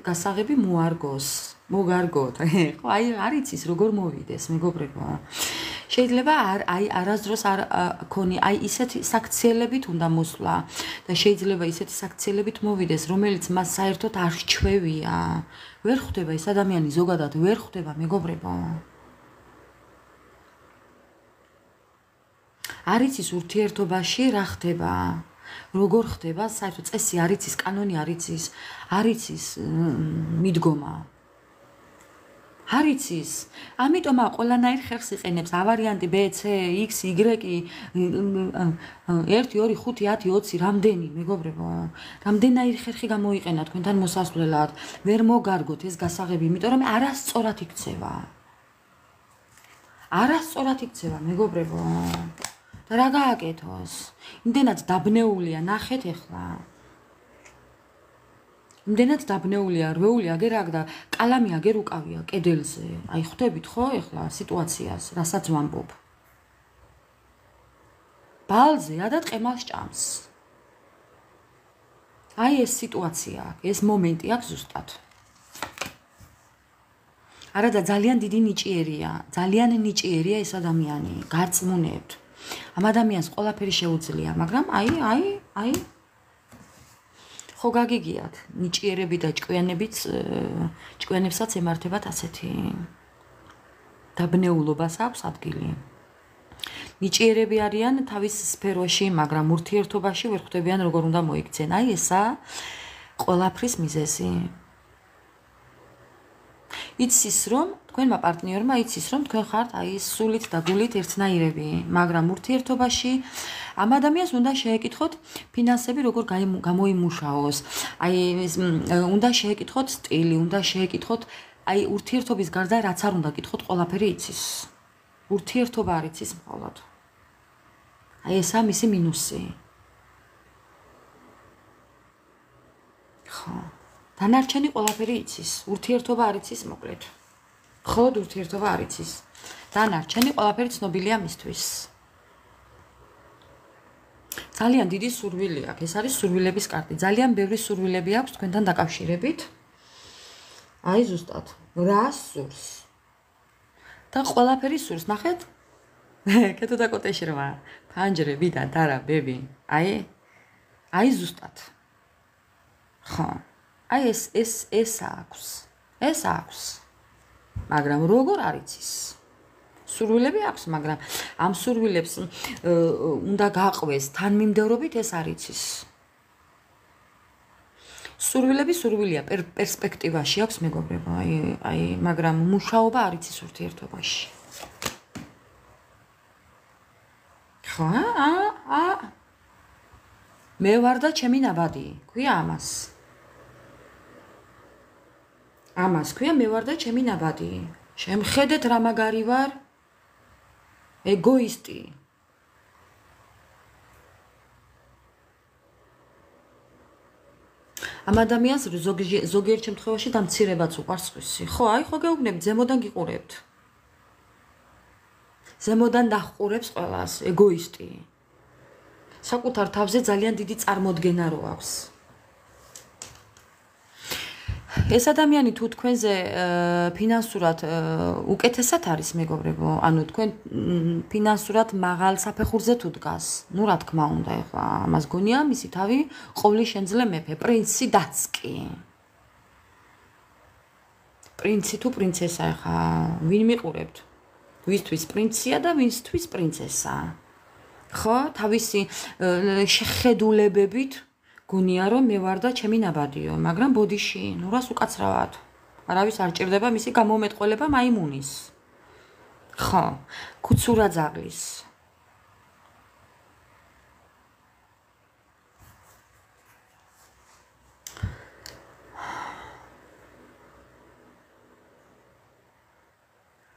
გასაღები მოარგოს. მოგარგოთ. ხო, აი არ იცის როგორ მოვიდეს, მეგობრებო. შეიძლება აი არასდროს არ ქონი, აი ისეთი საქციელებით უნდა მოსვლა და შეიძლება ისეთი საქციელებით მოვიდეს, რომელიც მას საერთოდ არ რჩევია. ვერ ხვდება ეს ადამიანი ზოგადად ვერ ხვდება, მეგობრებო. არ იცის ურთიერთობაში რა ხდება. როგორ ხდება, საერთოდ წესი არ იცის, კანონი არ იცის მიდგომა. არ იცის. ამიტომ ყველანაირ ხერხს იყენებს A ვარიანტი, B, C, X, Y, 1 2 5 10 20 რამდენი, მეგობრებო. რამდენაირ ხერხი გამოიყენა თქვენთან მოსასვლელად. ვერ მოგარგოთ ეს გასაღები, იმიტომ რომ არასწორად იქცევა. არასწორად იქცევა, მეგობრებო. და რა გააკეთოს? იმდენად დაბნეულია, ნახეთ ახლა. იმდენად დაბნეულია, რვეული აგერ აქ და კალამი აგერ უკავია კედელზე. აი ხვდებით ხო ახლა სიტუაციას, რასაც ვამბობ. ბალზე ადათ ყემალს ჭამს. აი ეს სიტუაცია, ეს მომენტი აქ ზუსტად. არა და ძალიან დიდი ნიჭიერია, ძალიან ნიჭიერია ეს ადამიანი, გაწმუნებთ. ამ ადამიანს ყველაფერი შეუძლია, მაგრამ აი ხო გაგიგიათ, ნიჭიერები და ჭკვიანებსაც ემართებათ ასეთი დაბნეულობას აქვს ადგილი. ნიჭიერები არიან თავის სფეროში, მაგრამ ურთიერთობაში ვერ ხვდებიან როგორ უნდა მოიქცენ. აი ესა ყველაფრის მიზეზი. იცის რომ თქვენმა პარტნიორმა იცის რომ თქვენ ხართ აი სულით და გულით ერთნაირები, მაგრამ ურთიერთობაში ამ ადამიანს უნდა შეეკითხოთ ფინანსები როგორ გამოიმუშაოს. აი უნდა შეეკითხოთ სტილი, უნდა შეეკითხოთ აი ურთიერთობის გარდა რაც არ უნდა კითხოთ, ყველაფერი იცის. ურთიერთობა არ იცის მხოლოდ. აი ესა მისი მინუსი. ხო. დანარჩენი ყველაფერი იცის. ურთიერთობა არ იცის მოკლედ. ხოდ ურთიერთობა არ იცის. დანარჩენი ყველაფერი ცნობილია მისთვის. ძალიან დიდი სურვილი აქვს. ეს არის სურვილების კარტი. ძალიან ბევრი სურვილები აქვს თქვენთან დაკავშირებით. აი ზუსტად. რა სურს? და ყველაფერი სურს, ნახეთ? კეთო და კოტეში რვა. ფანჯრები და დარა ბები. აი ზუსტად. ხო. აი ეს აქვს. ეს აქვს. მაგრამ როგორ არ იცის? სურვილები აქვს, მაგრამ ამ სურვილებს უნდა გაყვეს თანმიმდევრობით ეს არ იცის. სურვილები სურვილია პერსპექტივაში აქვს მეგობრებო, აი, მაგრამ მუშაობა არ იცის ურთიერთობაში. ხო, მე ვარ და ჩემი ნაბადი, ქვია ამას. ამას ქვია მე ვარ და ჩემი ნაბადი. შემხედეთ რა მაგარი ვარ? ეგოისტი. ამ ადამიანს ზოგიერთ შემთხვევაში დამცირებაც უყვარს სხვისი. ხო, აი ხო გეუბნებით, ზემოდან გიყურებთ. ზემოდან დახყურებს ყველას, ეგოისტი. საკუთარ თავზე ძალიან დიდი წარმოდგენა რო აქვს. ეს ადამიანი თუ თქვენზე ფინანსურად უკეთესად არის მეგობრებო, ანუ თქვენ ფინანსურად მაღალ საფეხურზე თუ დგას, ну რა თქმა უნდა, ეხლა ამას გონია მისი თავი ყოვლის შენძლე მეფე, პრინცი დაც კი. პრინცი თუ პრინცესა ეხლა ვინ მიყურებთ? ვისთვის პრინცია და ვისთვის პრინცესა? ხო, თავისი შეხედულებებით გონია რომ მე ვარ და ჩემი ნაბადიო, მაგრამ ბოდიში, ну რას უკაცრავად. არავის არ ჭირდება მისი გამომეტყველება მაიმუნის. ხო, ქუცურა ძაღლის.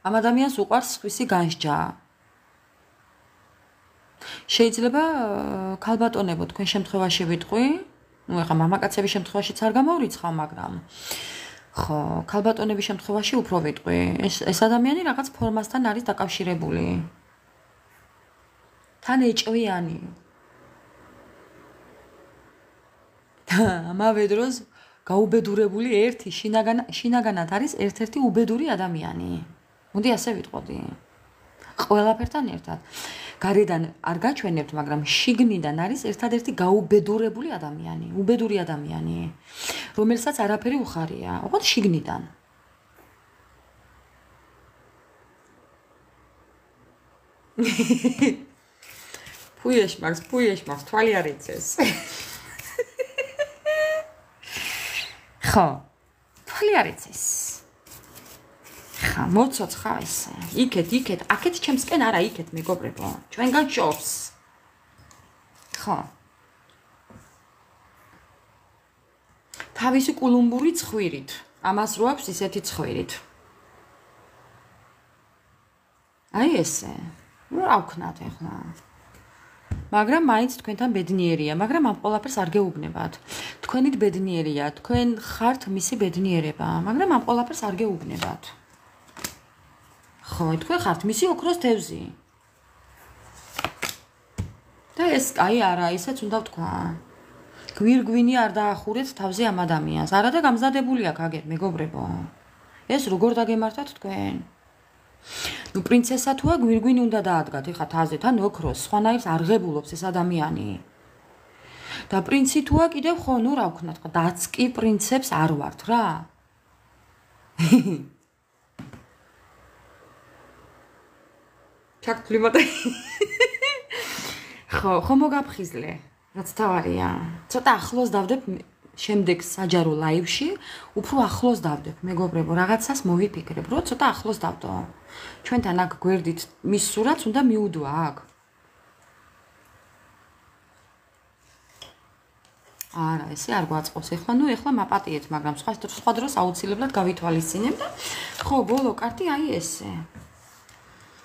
ამ ადამიანს უყვარს სხვისი განსჯა. შეიძლება ქალბატონებო თქვენ შემთხვევაში ვიტყვი, ну ეხლა მამაკაცების შემთხვევაშიც არ გამოვრიცხავ, მაგრამ ხო, ქალბატონების შემთხვევაში უფრო ვიტყვი. ეს ადამიანი რაღაც ფორმასთან არის დაკავშირებული. თან ეჭვიანი. და ამავე დროს გაუბედურებული ერთი შინაგანად არის ერთ-ერთი უბედური ადამიანი. მოდი ასე ვიტყოდი. ყველაფერთან ერთად. გარედან არ გაჩვენებთ, მაგრამ შიგნიდან არის ერთადერთი გაუბედურებული ადამიანი, უბედური ადამიანი, რომელსაც არაფერი უხარია, ოღონდ შიგნიდან. ფუიეშ მაგს, თვალი არ იცეს. ხო, თვალი არ იცეს. ხა მოცოცხა ესე. იქეთ, აქეთ ჩემსკენ არა, იქეთ მეგობრებო. ჩვენგან შორს. ხო. თავისი კულუმბური ცხვირით. ამას რო აქვს ისეთი ცხვირით. აი ესე. რა ვქნათ ახლა? მაგრამ მაინც თქვენთან ბედნიერია, მაგრამ ამ ყველაფერს არ გეუბნებათ. თქვენით ბედნიერია, თქვენ ხართ მისი ბედნიერება, მაგრამ ამ ყველაფერს არ გეუბნებათ. ხო, თქვენ ხართ მისი ოქროს თევზი. და ეს აი არა, ისეც უნდა ვთქვა. გვირგვინი არ დაახურეთ თავზე ამ ადამიანს. არა და გამზადებული აქვს აგერ, მეგობრებო. ეს როგორ დაგემართათ თქვენ? ნუ პრინცესა თუა გვირგვინი უნდა დაადგათ, ეხა თაზე თან ოქროს, სხვანაირს არ ღებულობს ეს ადამიანი. და პრინცი თუა კიდევ ხო, ნუ რა ვქნათ, დაც კი პრინცებს არ ვართ რა. ჩაკთვლიმოდა. ხო მოგაფხიზლე, რაც თავარია. ცოტა ახლოს დავდებ შემდეგ საჯარო ლაივში, უფრო ახლოს დავდებ, მეგობრებო, რაღაცას მოვიფიქრებ, რომ ცოტა ახლოს დავდო. ჩვენთან აქ გვერდით მის სურათს უნდა მიუდვა აქ. არა, ესე არ გვაწყობს. ეხლა მაპატიეთ, მაგრამ სხვა დროს აუცილებლად გავითვალისწინებ და ხო, ბოლო კარტი აი ესე.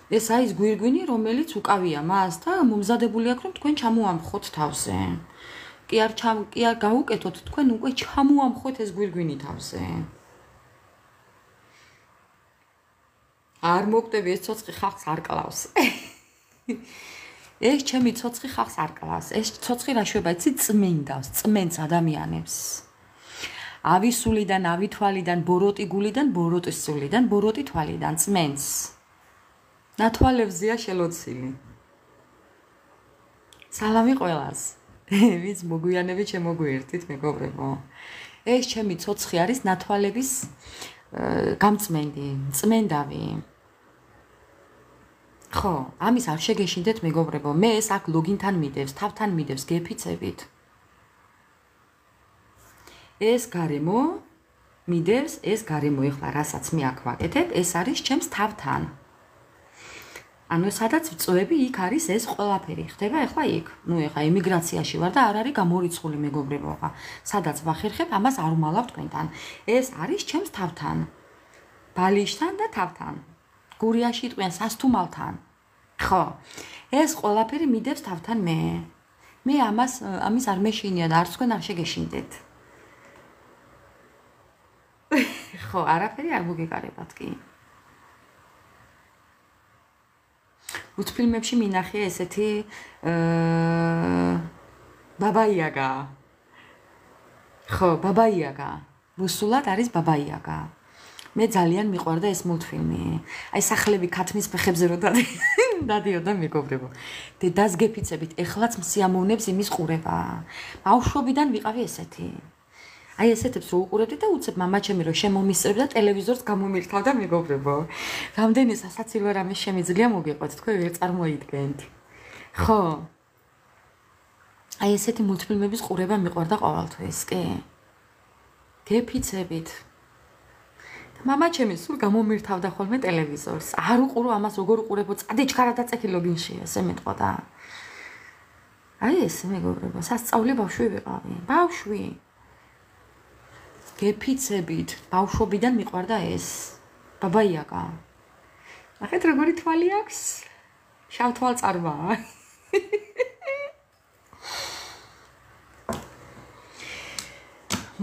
ეს არის გვირგვინი, რომელიც უკავია მას და მომზადებული აქვს, რომ თქვენ ჩამოამხოთ თავზე. კი არ გაუკეთოთ, თქვენ უკვე ჩამოამხოთ ეს გვირგვინი თავზე. არ მოკვდები, ეს ცოცხი ხალხს არ კლავს. ეს ჩემი ცოცხი ხალხს არ კლავს. ეს ცოცხი რაშვება, იცი, წმინდავს, წმენს ადამიანებს. ავისულიდან, ავითვალიდან, ბოროტი გულიდან, ბოროტის სულიდან, ბოროტი თვალიდან, წმენს. ნათვალებზეა შელოცილი. სალამი ყველას. ვინც მოგვიანებით შემოგვიერთით, მეგობრებო. ეს ჩემი ცოცხი არის ნათვალების გამწმენდი, წმენდავი. ხო, ამის არ შეგეშინდეთ, მეგობრებო. მე ეს აქ ლოგინთან მიდევს, თავთან მიდევს, გეფიცებით. ეს გარემო მიდევს, ეს გარემო ეხლა რასაც მე აქ ვაკეთებ, ეს არის ჩემს თავთან. ანუ სადაც ვწვევი, იქ არის ეს ყველაფერი. ხდება ეხლა იქ. ნუ ეხლა ემიგრაციაში ვარ და არ არის გამორიცხული, მეგობრებო. სადაც ვახერხებ, ამას არ უმალავ თქვენთან. ეს არის ჩემს თავთან. ბალიშთან და თავთან. გურიაში იტყვიან სასთუმალთან. ხო. ეს ყველაფერი მიდევს თავთან მე. მე ამის არ მეშინია და არც თქვენ არ შეგეშინდეთ. ხო, არაფერი არ მოგეკარებათ კი. მულტფილმებში მინახია ესეთი ბაბა იაგა. ხო, ბაბა იაგა. ბუსულად არის ბაბაიაგა. მე ძალიან მიყვარდა ეს მულტფილმი. აი სახლები ქათმის ფეხებზე რო დადიოდა მეგობრებო. დედას გეფიცებით, ეხლაც მსიამოვნებს იმის ყურება. ბავშვობიდან ვიყავი ესეთი. აი ესეთებს რო უყურებდი და უცებ მამაჩემი რო შემომისწრებდა ტელევიზორს გამომირთავდა მეგობრებო. რამდენი სასაცილო რამე შემიძლია მოგიყვეთ, თქვენ ვერ წარმოიდგენთ. ხო. აი ესეთი მულტფილმების ყურება მიყვარდა ყოველთვის, კი? გეფიცებით. მამაჩემი სულ გამომირთავდა ხოლმე ტელევიზორს. არ უყურო ამას როგორ უყურებო, წადი ჩქარა დაწექი ლოგინში, ესე მეტყოდა. აი ესე მეგობრებო, სასწაული ბავშვი ვიყავი. ბავშვი. გეფიცებით, ბავშვობიდან მიყვარდა ეს. ბაბაიაგა. ნახეთ როგორი თვალი აქვს? შავ თვალწარმაა.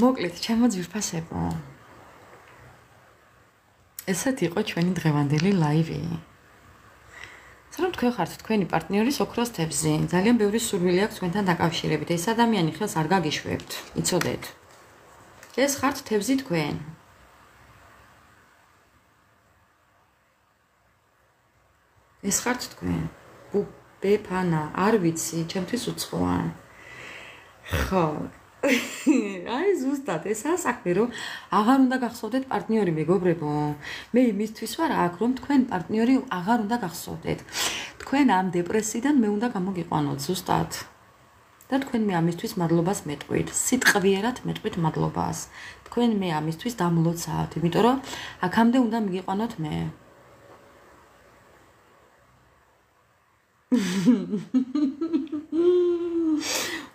მოკლედ, ჩემო ძვირფასებო. ესეთი იყო ჩვენი დღევანდელი ლაივი. სანამ თქვენ ხართ თქვენი პარტნიორის ოქროს თევზი, ძალიან ბევრი სურვილი აქვს თქვენთან დაკავშირებით. ეს ადამიანი ხელს არ გაგიშვებთ, იცოდეთ. ეს ხართ თევზი თქვენ. ეს ხართ თქვენ. ბეფანა, არ ვიცი, ჩემთვის უცხოა. ხო. აი ზუსტად ესაა საქმე, რომ აღარ უნდა გახსოვდეთ პარტნიორი მეგობრებო. მე იმისთვის ვარ აქ, რომ თქვენ პარტნიორი აღარ უნდა გახსოვდეთ. თქვენ ამ დეპრესიიდან მე უნდა გამოგიყვანოთ ზუსტად. და თქვენ მე ამისთვის მადლობას მეტყვით. სიტყვიერად მეტყვით მადლობას. თქვენ მე ამისთვის დამლოცავთ, იმიტომ რომ აქამდე უნდა მიგიყვანოთ მე.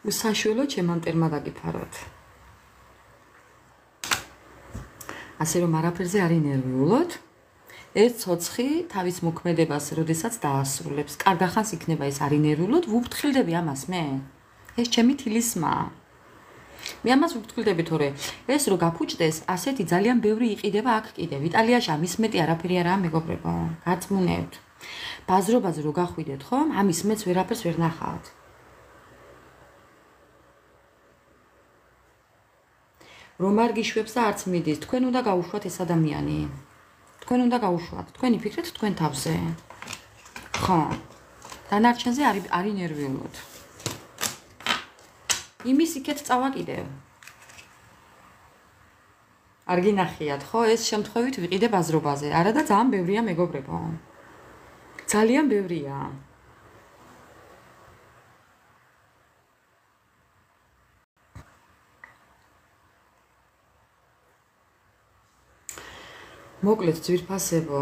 უსაშველო ჩემამტერმა დაგიფაროთ. ასე რომ არაფერზე არ ინერვიულოთ. ეს ცოცხი თავის მოქმედებას როდესაც დაასრულებს, კარგახანს იქნება ეს არ ინერვიულოთ, ვუფრთხილდები ამას მე. ეს ჩემი თილისმა. მე ამას ვუფრთხილდები, თორე ეს რო გაფუჭდეს, ასეთი ძალიან ბევრი იყიდება აქ კიდევ. იტალიაში ამის მეტი არაფერი არაა მეგობრებო. გაწმუნებთ. ბაზრობაზე რო გახვიდეთ, ხომ? ამის მეც ვერაფერს ვერ ნახავთ. რომ არ გიშვებს და არც მიდის, თქვენ უნდა გაუშვათ ეს ადამიანი. თქვენ უნდა გაუშვათ. თქვენი ფიქრით თქვენ თავზე. ხო. დანარჩენზე არ ინერვიულოთ. იმის იქეთ წავა კიდევ. არ გინახიათ, ხო? ეს შემთხვევით ვიყიდე ბაზრობაზე. არა და ძალიან ბევრია მეგობრებო. ძალიან ბევრია. მოკლედ ძვირფასებო.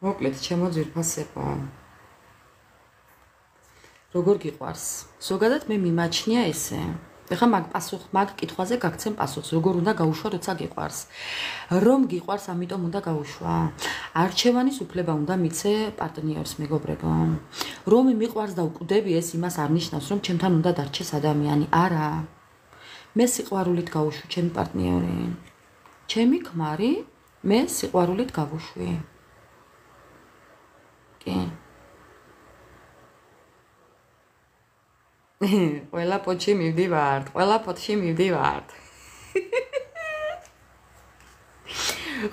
მოკლედ ჩემო ძვირფასებო. როგორ გიყვარს? ზოგადად მე მიმაჩნია ესე. ეხლა მაგ კითხვაზე გაგცემ პასუხს, როგორ უნდა გაუშვა, როცა გიყვარს. რომ გიყვარს, ამიტომ უნდა გაუშვა. არჩევანის უფლება უნდა მიცე პარტნიორს მეგობრებო. რომ მიყვარს და უკვდები, ეს იმას არ ნიშნავს, რომ ჩემთან უნდა დარჩეს ადამიანი. არა. მე სიყვარულით გავუშვი ჩემი პარტნიორი. ჩემი ქმარი, მე სიყვარულით გავუშვი. კი. ყველა პოჩი მივდივართ, ყველა პოჩი მივდივართ.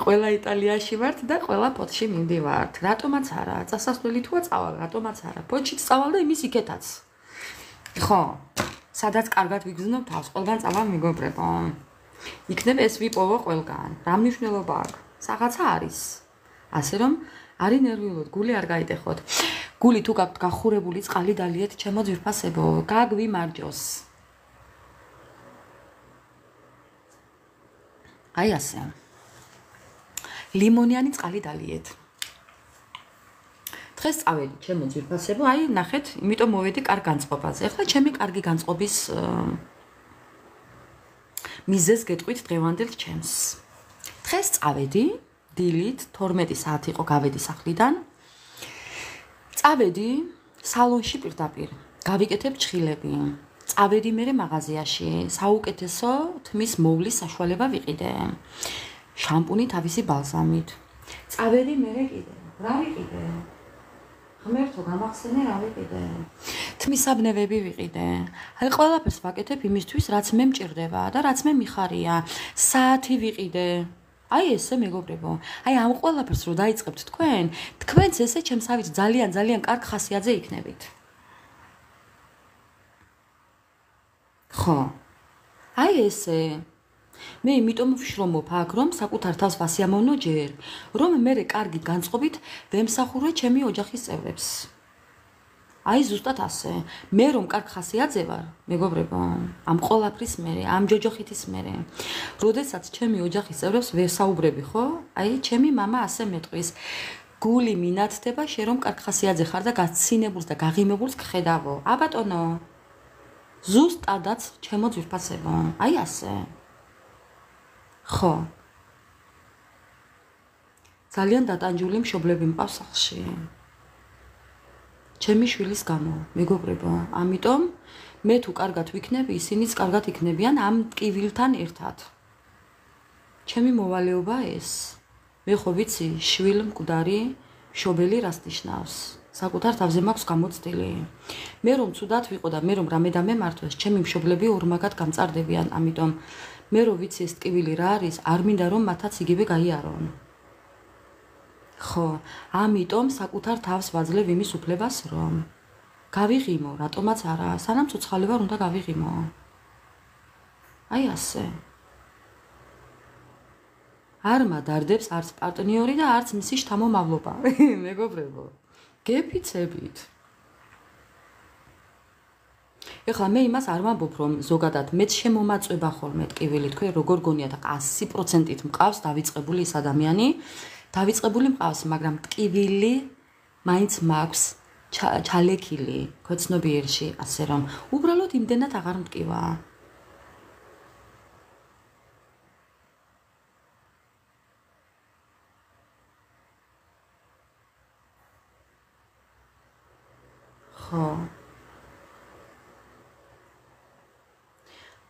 ყველა იტალიაში ვართ და ყველა პოჩი მივდივართ. რატომაც არა, წასასვლელი თუა წავალ, რატომაც არა. პოჩიც წავალ და იმის იქეთაც. ხო. სადაც კარგად ვიგზნო თავს, ყველგან წავალ მეგობრებო. იქნებ ეს ვიპოვო ყველგან. რა მნიშვნელობა აქვს? რაღაცა არის. ასე რომ არ ინერვიულოთ, გული არ გაიტეხოთ. გული თუ გაქვთ გახურებული წყალი დალიეთ ჩემო ძვირფასებო, გაგვიმარჯოს. აი ასე. ლიმონიანი წყალი დალიეთ. დღეს წავედი ჩემო ძვირფასებო, აი ნახეთ, იმიტომ მოვედი კარგ განწყობაზე. ახლა ჩემი კარგი განწყობის მიზეზს გეტყვით დღევანდელ ჩემს. დღეს წავედი დილით 12 საათი იყო გავედი სახლიდან. წავედი სალონში პირდაპირ. გავიკეთებ ჭხილები. წავედი მერე მაღაზიაში. საუკეთესო თმის მოვლის საშუალება ვიყიდე. შამპუნი თავისი ბალზამით. წავედი მერე კიდე. რა ვიყიდე? ღმერთო გამახსენე რა ვიყიდე. თმისაბნევები ვიყიდე. აი ყველაფერს ვაკეთებ იმისთვის, რაც მე მჭირდება და რაც მე მიხარია. საათი ვიყიდე. აი ესე მეგობრებო. აი ამ ყველაფერს რო დაიწყებთ თქვენ, თქვენც ესე ჩემსავით ძალიან კარგ ხასიათზე იქნებით. ხო. აი ესე. მე იმიტომ ვშრომობ აქ, რომ საკუთარ თავს ვასიამოვნო ჯერ, რომ მე კარგი განწყობით ვემსახურე ჩემი ოჯახის წევრებს. აი ზუსტად ასე. მე რომ კარგ ხასიათზე ვარ, მეგობრებო, ამ ყოლაფრის მერე, ამ ჯოჯოხითის მერე. როდესაც ჩემი ოჯახის წევრებს ვერ საუბრები, ხო? აი ჩემი мама ასე მეტყვის. გული მინათდება, შენ რომ კარგ ხასიათზე ხარ და გაცინებულს და გაღიმებულს გხედავო. აბატონო. ზუსტადაც ჩემო ძვირფასებო. აი ასე. ხო. ძალიან დატანჯული მშობლები მყავს სახლში. ჩემი შვილის გამო, მეგობრებო, ამიტომ მე თუ კარგად ვიქნები, ისინიც კარგად იქნებიან ამ ტკივილთან ერთად. ჩემი მოვალეობა ეს. მე ხო ვიცი, შვილ მკვდარი, მშობელი რას ნიშნავს. საკუთარ თავზე მაქვს გამოცდილი. მე რომ ცუდად ვიყო და მე რომ რამე დამემართვეს, ჩემი მშობლები ორმაგად გამწარდებიან, ამიტომ მე რო ვიცი ეს ტკივილი რა არის, არ მინდა რომ მათაც იგივე გაიარონ. ხო, ამიტომ საკუთარ თავს ვაძლევ იმის უფლებას, რომ გავიღიმო, რატომაც არა, სანამ ცოცხალი ვარ, უნდა გავიღიმო. აი ასე. არ მადარდებს არც პარტნიორი და არც მისი შთამომავლობა, მეგობრებო. გეფიცებით. ეხლა მე იმას არ ვამბობ, რომ ზოგადად მეც შემომაწვება ხოლმე ტკივილი, თქვენ როგორ გონიათ, 100%-ით მყავს დავიწყებული ის ადამიანი. დავიწყებული მყავს, მაგრამ ტკივილი მაინც მაქვს ჩალექილი ქოცნობიერში, ასე რომ უბრალოდ იმდენად აღარ მტკივა. ხო.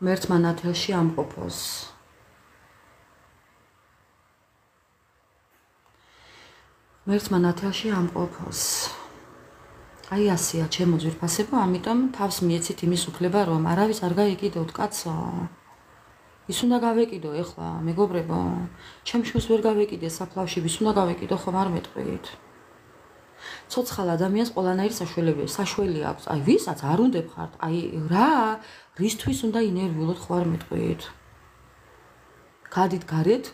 მერთმა ნათელში ამყოფოს. მერთმა ნათელში ამყოფოს. აი ასეა ჩემო ძვირფასებო, ამიტომ თავს მიეცით იმის უფლება, რომ არავის არ გაიგიდოთ, კაცო. ის უნდა გავეკიდო ეხლა, მეგობრებო. ჩემ შვილს ვერ გავეკიდე საფლავში, ვის უნდა გავეკიდო, ხომ არ მეტყვით. ცოცხალ ადამიანს ყველანაირი საშველი აქვს. აი ვისაც არ უნდა ხართ, აი რა, რისთვის უნდა ინერვიულოთ, ხო არ მეტყვით. გადით გარეთ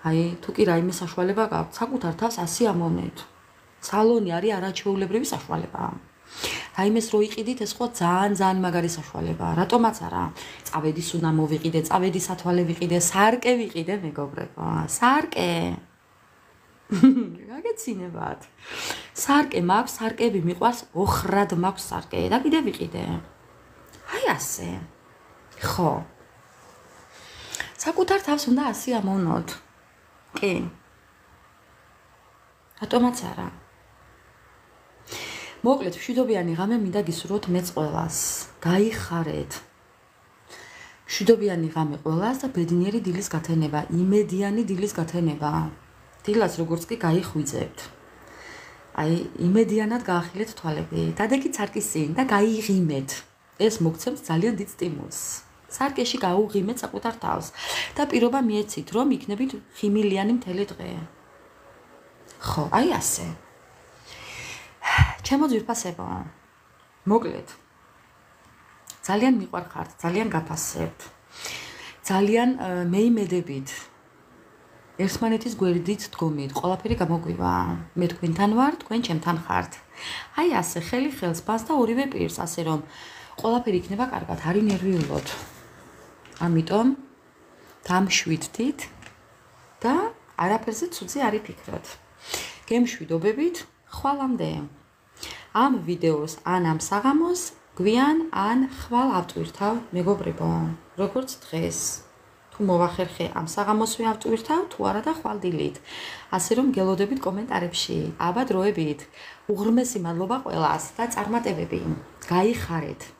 აი თუ კი რაიმე საშუალება გაქვთ, საკუთარ თავს ასიამოვნეთ. სალონი არის არაჩვეულებრივი საშუალება. რაიმეს რო იყიდით, ეს ხო ძალიან მაგარი საშუალებაა. რატომაც არა? წავედის უნდა მოვიყიდე, წავედის ათვალე ვიყიდე, სარკე ვიყიდე, მეგობრებო. სარკე. გაგეცინებათ. სარკე მაქვს, სარკები მიყვარს, ოხრად მაქვს სარკე და კიდე ვიყიდე. აი ასე. ხო. საკუთარ თავს უნდა ასიამოვნოთ. კი. რატომაც არა? მოკლედ, მშვიდობიანი ღამე მინდა გისურვოთ მეც ყველას. გაიხარეთ. მშვიდობიანი ღამე ყველას და ბედნიერი დილის გათენება, იმედიანი დილის გათენება. დილას როგორც კი გაიხვიძებთ. აი, იმედიანად გაახილეთ თვალები, დადეგით სარკისინ და გაიღიმეთ. ეს მოგცემს ძალიან დიდ სტიმულს. სარკეში გაუღიმეთ საკუთარ თავს და პირობა მიეცით, რომ იქნებით ხიმილიანი მთელი დღე. ხო, აი ასე. ჩემო ძვირფასებო. მოკლედ. ძალიან მიყვარხართ, ძალიან გაფასებთ. ძალიან მეიმედებით. ერთმანეთის გვერდით დგომით, ყველაფერი გამოგვივა. მე თქვენთან ვარ, თქვენ ჩემთან ხართ. აი ასე, ხელი ხელს ბას და ორივე პირს, ასე რომ ყველაფერი იქნება კარგად, არ ინერვიულოთ. ამიტომ დამშვიდთით და არაფერზე ცუძე არ იფიქროთ. გემშვიდობებით, ხვალამდე. ამ ვიდეოს ან ამ საღამოს გვიან ან ხვალ ავტვირთავ, მეგობრებო, როგორც დღეს. თუ მოვახერხე ამ საღამოსვე ავტვირთავ, თუ არა და ხვალ დილით. ასე რომ გელოდებით კომენტარებში, აბა დროებით. უღრმესი მადლობა ყველას და წარმატებები. გაიხარეთ.